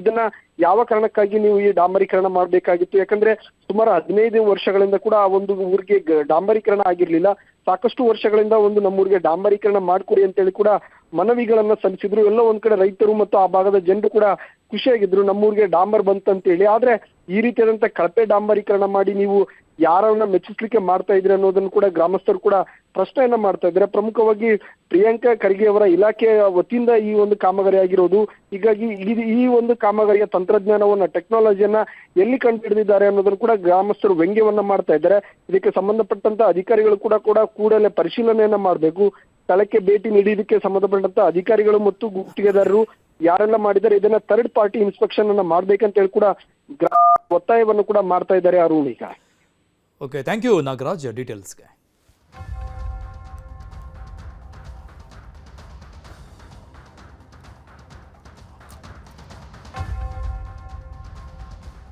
ಇದನ್ನ ಯಾವ ಕಾರಣಕ್ಕಾಗಿ ನೀವು ಈ ಡಾಂಬರೀಕರಣ ಮಾಡಬೇಕಾಗಿತ್ತು? ಯಾಕಂದ್ರೆ ಸುಮಾರು 15 ವರ್ಷಗಳಿಂದ ಕೂಡ ಆ ಒಂದು ಊರಿಗೆ ಡಾಂಬರೀಕರಣ ಆಗಿರ್ಲಿಲ್ಲ. ಸಾಕಷ್ಟು ವರ್ಷಗಳಿಂದ ಒಂದು ನಮ್ಮೂರಿಗೆ ಡಾಂಬರೀಕರಣ ಮಾಡ್ಕೊಡಿ ಅಂತೇಳಿ ಕೂಡ ಮನವಿಗಳನ್ನ ಸಲ್ಲಿಸಿದ್ರು. ಎಲ್ಲ ಒಂದ್ ಕಡೆ ರೈತರು ಮತ್ತು ಆ ಭಾಗದ ಜನರು ಕೂಡ ಖುಷಿಯಾಗಿದ್ರು, ನಮ್ಮೂರಿಗೆ ಡಾಂಬರ್ ಬಂತಂತೇಳಿ. ಆದ್ರೆ ಈ ರೀತಿಯಾದಂತ ಕಳಪೆ ಡಾಂಬರೀಕರಣ ಮಾಡಿ ನೀವು ಯಾರನ್ನ ಮೆಚ್ಚಿಸ್ಲಿಕ್ಕೆ ಮಾಡ್ತಾ ಇದ್ರೆ ಅನ್ನೋದನ್ನು ಕೂಡ ಗ್ರಾಮಸ್ಥರು ಕೂಡ ಪ್ರಶ್ನೆಯನ್ನ ಮಾಡ್ತಾ ಇದ್ದಾರೆ. ಪ್ರಮುಖವಾಗಿ ಪ್ರಿಯಾಂಕಾ ಖರ್ಗೆ ಅವರ ಇಲಾಖೆಯ ವತಿಯಿಂದ ಈ ಒಂದು ಕಾಮಗಾರಿ ಆಗಿರೋದು. ಹೀಗಾಗಿ ಈ ಒಂದು ಕಾಮಗಾರಿಯ ತಂತ್ರಜ್ಞಾನವನ್ನ, ಟೆಕ್ನಾಲಜಿಯನ್ನ ಎಲ್ಲಿ ಕಂಡುಹಿಡಿದಿದ್ದಾರೆ ಅನ್ನೋದನ್ನು ಕೂಡ ಗ್ರಾಮಸ್ಥರು ವ್ಯಂಗ್ಯವನ್ನ ಮಾಡ್ತಾ ಇದ್ದಾರೆ. ಇದಕ್ಕೆ ಸಂಬಂಧಪಟ್ಟಂತ ಅಧಿಕಾರಿಗಳು ಕೂಡ ಕೂಡಲೇ ಪರಿಶೀಲನೆಯನ್ನ ಮಾಡಬೇಕು. ಸ್ಥಳಕ್ಕೆ ಭೇಟಿ ನೀಡಿ ಇದಕ್ಕೆ ಸಂಬಂಧಪಟ್ಟಂತ ಅಧಿಕಾರಿಗಳು ಮತ್ತು ಗುತ್ತಿಗೆದಾರರು ಯಾರೆಲ್ಲ ಮಾಡಿದ್ದಾರೆ ಇದನ್ನ ಥರ್ಡ್ ಪಾರ್ಟಿ ಇನ್ಸ್ಪೆಕ್ಷನ್ ಅನ್ನ ಮಾಡ್ಬೇಕಂತ ಹೇಳಿ ಕೂಡ ಒತ್ತಾಯವನ್ನು ಕೂಡ ಮಾಡ್ತಾ ಇದ್ದಾರೆ ಅರುಣ್. ಈಗ ಓಕೆ, ಥ್ಯಾಂಕ್ ಯು ನಾಗರಾಜ್ ಡೀಟೇಲ್ಸ್ಗೆ.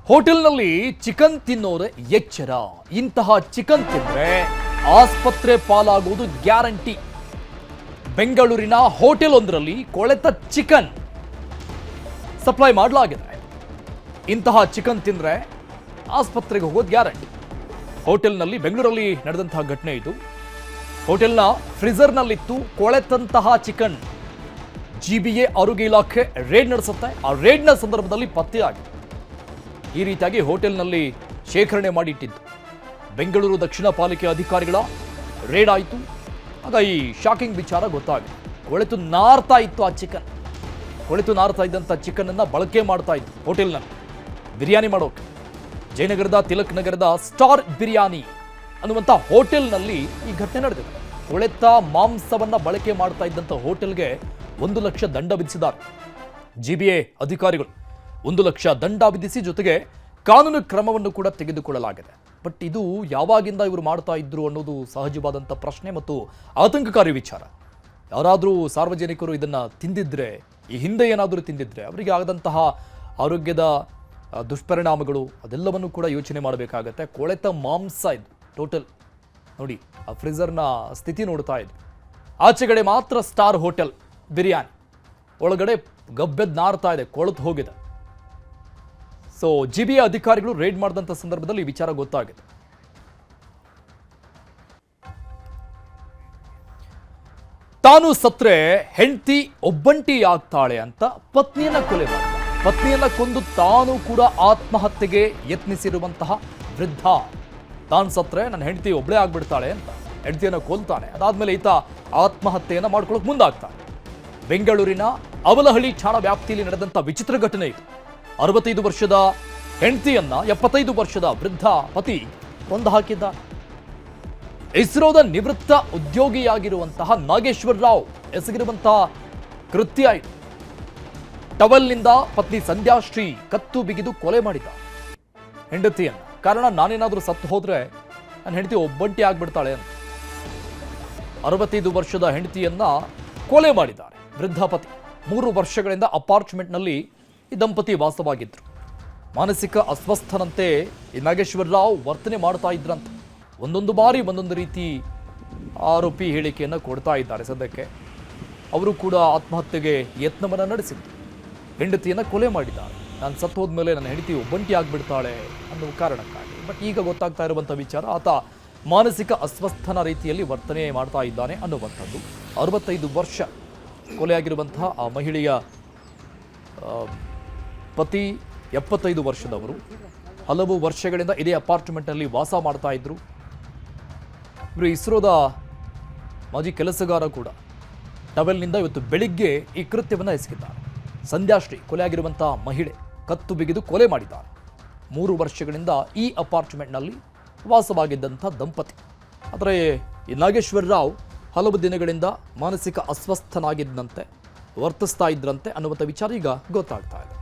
ಹೋಟೆಲ್ನಲ್ಲಿ ಚಿಕನ್ ತಿನ್ನೋರೆ ಎಚ್ಚರ. ಇಂತಹ ಚಿಕನ್ ತಿಂದ್ರೆ ಆಸ್ಪತ್ರೆ ಪಾಲಾಗುವುದು ಗ್ಯಾರಂಟಿ. ಬೆಂಗಳೂರಿನ ಹೋಟೆಲ್ ಒಂದರಲ್ಲಿ ಕೊಳೆತ ಚಿಕನ್ ಸಪ್ಲೈ ಮಾಡಲಾಗಿದೆ. ಇಂತಹ ಚಿಕನ್ ತಿಂದ್ರೆ ಆಸ್ಪತ್ರೆಗೆ ಹೋಗೋದು ಗ್ಯಾರಂಟಿ. ಹೋಟೆಲ್ನಲ್ಲಿ, ಬೆಂಗಳೂರಲ್ಲಿ ನಡೆದಂತಹ ಘಟನೆ ಇದು. ಹೋಟೆಲ್ನ ಫ್ರೀಜರ್ನಲ್ಲಿತ್ತು ಕೊಳೆತಂತಹ ಚಿಕನ್. GBA ಆರೋಗ್ಯ ಇಲಾಖೆ ರೇಡ್ ನಡೆಸುತ್ತೆ. ಆ ರೇಡ್ನ ಸಂದರ್ಭದಲ್ಲಿ ಪತ್ತೆಯಾಗಿದೆ. ಈ ರೀತಿಯಾಗಿ ಹೋಟೆಲ್ನಲ್ಲಿ ಶೇಖರಣೆ ಮಾಡಿಟ್ಟಿದ್ದು. ಬೆಂಗಳೂರು ದಕ್ಷಿಣ ಪಾಲಿಕೆ ಅಧಿಕಾರಿಗಳ ರೇಡ್ ಆಯಿತು. ಆಗ ಈ ಶಾಕಿಂಗ್ ವಿಚಾರ ಗೊತ್ತಾಗಿದೆ. ಕೊಳೆತು ನಾರ್ತಾ ಇತ್ತು ಆ ಚಿಕನ್. ಕೊಳೆತು ನಾರ್ತಾ ಇದ್ದಂಥ ಚಿಕನ್ ಅನ್ನ ಬಳಕೆ ಮಾಡ್ತಾ ಇತ್ತು ಹೋಟೆಲ್ನಲ್ಲಿ ಬಿರಿಯಾನಿ ಮಾಡೋಕೆ. ಜಯನಗರದ ತಿಲಕ್ ನಗರದ ಸ್ಟಾರ್ ಬಿರಿಯಾನಿ ಅನ್ನುವಂಥ ಹೋಟೆಲ್ನಲ್ಲಿ ಈ ಘಟನೆ ನಡೆದಿದೆ. ಕೊಳೆತ ಮಾಂಸವನ್ನ ಬಳಕೆ ಮಾಡ್ತಾ ಇದ್ದಂಥ ಹೋಟೆಲ್ಗೆ 1 ಲಕ್ಷ ದಂಡ ವಿಧಿಸಿದ್ದಾರೆ GBA ಅಧಿಕಾರಿಗಳು. 1 ಲಕ್ಷ ದಂಡ ವಿಧಿಸಿ ಜೊತೆಗೆ ಕಾನೂನು ಕ್ರಮವನ್ನು ಕೂಡ ತೆಗೆದುಕೊಳ್ಳಲಾಗಿದೆ. ಬಟ್ ಇದು ಯಾವಾಗಿಂದ ಇವರು ಮಾಡ್ತಾ ಇದ್ರು ಅನ್ನೋದು ಸಹಜವಾದಂಥ ಪ್ರಶ್ನೆ ಮತ್ತು ಆತಂಕಕಾರಿ ವಿಚಾರ. ಯಾರಾದರೂ ಸಾರ್ವಜನಿಕರು ಇದನ್ನ ತಿಂದಿದ್ರೆ, ಈ ಹಿಂದೆ ಏನಾದರೂ ತಿಂದಿದ್ರೆ ಅವರಿಗೆ ಆಗದಂತಹ ಆರೋಗ್ಯದ ದುಷ್ಪರಿಣಾಮಗಳು ಅದೆಲ್ಲವನ್ನು ಕೂಡ ಯೋಚನೆ ಮಾಡಬೇಕಾಗತ್ತೆ. ಕೊಳೆತ ಮಾಂಸ ಇದು ಟೋಟಲ್. ನೋಡಿ, ಆ ಫ್ರೀಜರ್ನ ಸ್ಥಿತಿ ನೋಡ್ತಾ ಇದ್ವಿ. ಆಚೆಗಡೆ ಮಾತ್ರ ಸ್ಟಾರ್ ಹೋಟೆಲ್ ಬಿರಿಯಾನಿ, ಒಳಗಡೆ ಗಬ್ಬೆದ್ ನಾರ್ತಾ ಇದೆ, ಕೊಳೆತು ಹೋಗಿದೆ. ಸೊ GBA ಅಧಿಕಾರಿಗಳು ರೇಡ್ ಮಾಡಿದಂಥ ಸಂದರ್ಭದಲ್ಲಿ ಈ ವಿಚಾರ ಗೊತ್ತಾಗಿದೆ. ತಾನು ಸತ್ರೆ ಹೆಂಡತಿ ಒಬ್ಬಂಟಿ ಆಗ್ತಾಳೆ ಅಂತ ಪತ್ನಿಯನ್ನ ಕೊಲೆ ಮಾಡಿದ. ಪತ್ನಿಯನ್ನ ಕೊಂದು ತಾನು ಕೂಡ ಆತ್ಮಹತ್ಯೆಗೆ ಯತ್ನಿಸಿರುವಂತಹ ವೃದ್ಧ. ತಾನು ಸತ್ರೆ ನನ್ನ ಹೆಂಡತಿ ಒಬ್ಬಳೇ ಆಗ್ಬಿಡ್ತಾಳೆ ಅಂತ ಹೆಂಡತಿಯನ್ನ ಕೊಲ್ತಾನೆ. ಅದಾದ್ಮೇಲೆ ಈತ ಆತ್ಮಹತ್ಯೆಯನ್ನ ಮಾಡ್ಕೊಳ್ಳೋಕೆ ಮುಂದಾಗ್ತಾನೆ. ಬೆಂಗಳೂರಿನ ಅವಲಹಳ್ಳಿ ಠಾಣಾ ವ್ಯಾಪ್ತಿಯಲ್ಲಿ ನಡೆದಂಥ ವಿಚಿತ್ರ ಘಟನೆ ಇದು. 65 ವರ್ಷದ ಹೆಂಡತಿಯನ್ನ 75 ವರ್ಷದ ವೃದ್ಧ ಪತಿ ಕೊಂದು ಹಾಕಿದ್ದ. ಇಸ್ರೋದ ನಿವೃತ್ತ ಉದ್ಯೋಗಿಯಾಗಿರುವಂತಹ ನಾಗೇಶ್ವರ್ ರಾವ್ ಎಸಗಿರುವಂತಹ ಕೃತ್ಯ ಇದು. ಟವಲ್ನಿಂದ ಪತ್ನಿ ಸಂಧ್ಯಾಶ್ರೀ ಕತ್ತು ಬಿಗಿದು ಕೊಲೆ ಮಾಡಿದ್ದ ಹೆಂಡತಿಯನ್ನ. ಕಾರಣ, ನಾನೇನಾದ್ರೂ ಸತ್ತು ಹೋದ್ರೆ ನನ್ನ ಹೆಂಡತಿ ಒಬ್ಬಂಟಿ ಆಗ್ಬಿಡ್ತಾಳೆ ಅಂತ. 65 ವರ್ಷದ ಹೆಂಡತಿಯನ್ನ ಕೊಲೆ ಮಾಡಿದ್ದಾರೆ ವೃದ್ಧ ಪತಿ. 3 ವರ್ಷಗಳಿಂದ ಅಪಾರ್ಟ್ಮೆಂಟ್ನಲ್ಲಿ ಈ ದಂಪತಿ ವಾಸವಾಗಿದ್ರು. ಮಾನಸಿಕ ಅಸ್ವಸ್ಥನಂತೆ ಈ ನಾಗೇಶ್ವರ್ ರಾವ್ ವರ್ತನೆ ಮಾಡ್ತಾ ಇದ್ರಂತೆ. ಒಂದೊಂದು ಬಾರಿ ಒಂದೊಂದು ರೀತಿ ಆರೋಪಿ ಹೇಳಿಕೆಯನ್ನು ಕೊಡ್ತಾ ಇದ್ದಾರೆ. ಸದ್ಯಕ್ಕೆ ಅವರು ಕೂಡ ಆತ್ಮಹತ್ಯೆಗೆ ಯತ್ನವನ್ನು ನಡೆಸಿದ್ರು. ಹೆಂಡತಿಯನ್ನು ಕೊಲೆ ಮಾಡಿದ್ದಾರೆ. ನಾನು ಸತ್ತು ಹೋದ್ಮೇಲೆ ನನ್ನ ಹೆಂಡತಿ ಒಬ್ಬಂಟಿ ಆಗ್ಬಿಡ್ತಾಳೆ ಅನ್ನೋ ಕಾರಣಕ್ಕಾಗಿ. ಬಟ್ ಈಗ ಗೊತ್ತಾಗ್ತಾ ಇರುವಂಥ ವಿಚಾರ, ಆತ ಮಾನಸಿಕ ಅಸ್ವಸ್ಥನ ರೀತಿಯಲ್ಲಿ ವರ್ತನೆ ಮಾಡ್ತಾ ಇದ್ದಾನೆ ಅನ್ನುವಂಥದ್ದು. 65 ವರ್ಷ ಕೊಲೆಯಾಗಿರುವಂತಹ ಆ ಮಹಿಳೆಯ ಪತಿ 75 ವರ್ಷದವರು. ಹಲವು ವರ್ಷಗಳಿಂದ ಇದೇ ಅಪಾರ್ಟ್ಮೆಂಟ್ನಲ್ಲಿ ವಾಸ ಮಾಡ್ತಾ ಇದ್ರು. ಇವರು ಇಸ್ರೋದ ಮಾಜಿ ಕೆಲಸಗಾರ ಕೂಡ. ಟವೆಲ್ನಿಂದ ಇವತ್ತು ಬೆಳಿಗ್ಗೆ ಈ ಕೃತ್ಯವನ್ನು ಎಸಗಿದ್ದಾರೆ. ಸಂಧ್ಯಾಶ್ರೀ ಕೊಲೆಯಾಗಿರುವಂತಹ ಮಹಿಳೆ ಕತ್ತು ಬಿಗಿದು ಕೊಲೆ ಮಾಡಿದ್ದಾರೆ. 3 ವರ್ಷಗಳಿಂದ ಈ ಅಪಾರ್ಟ್ಮೆಂಟ್ನಲ್ಲಿ ವಾಸವಾಗಿದ್ದಂಥ ದಂಪತಿ. ಆದರೆ ಈ ನಾಗೇಶ್ವರ್ ರಾವ್ ಹಲವು ದಿನಗಳಿಂದ ಮಾನಸಿಕ ಅಸ್ವಸ್ಥನಾಗಿದ್ದಂತೆ ವರ್ತಿಸ್ತಾ ಇದ್ರಂತೆ ಅನ್ನುವಂಥ ವಿಚಾರ ಈಗ ಗೊತ್ತಾಗ್ತಾ ಇದೆ.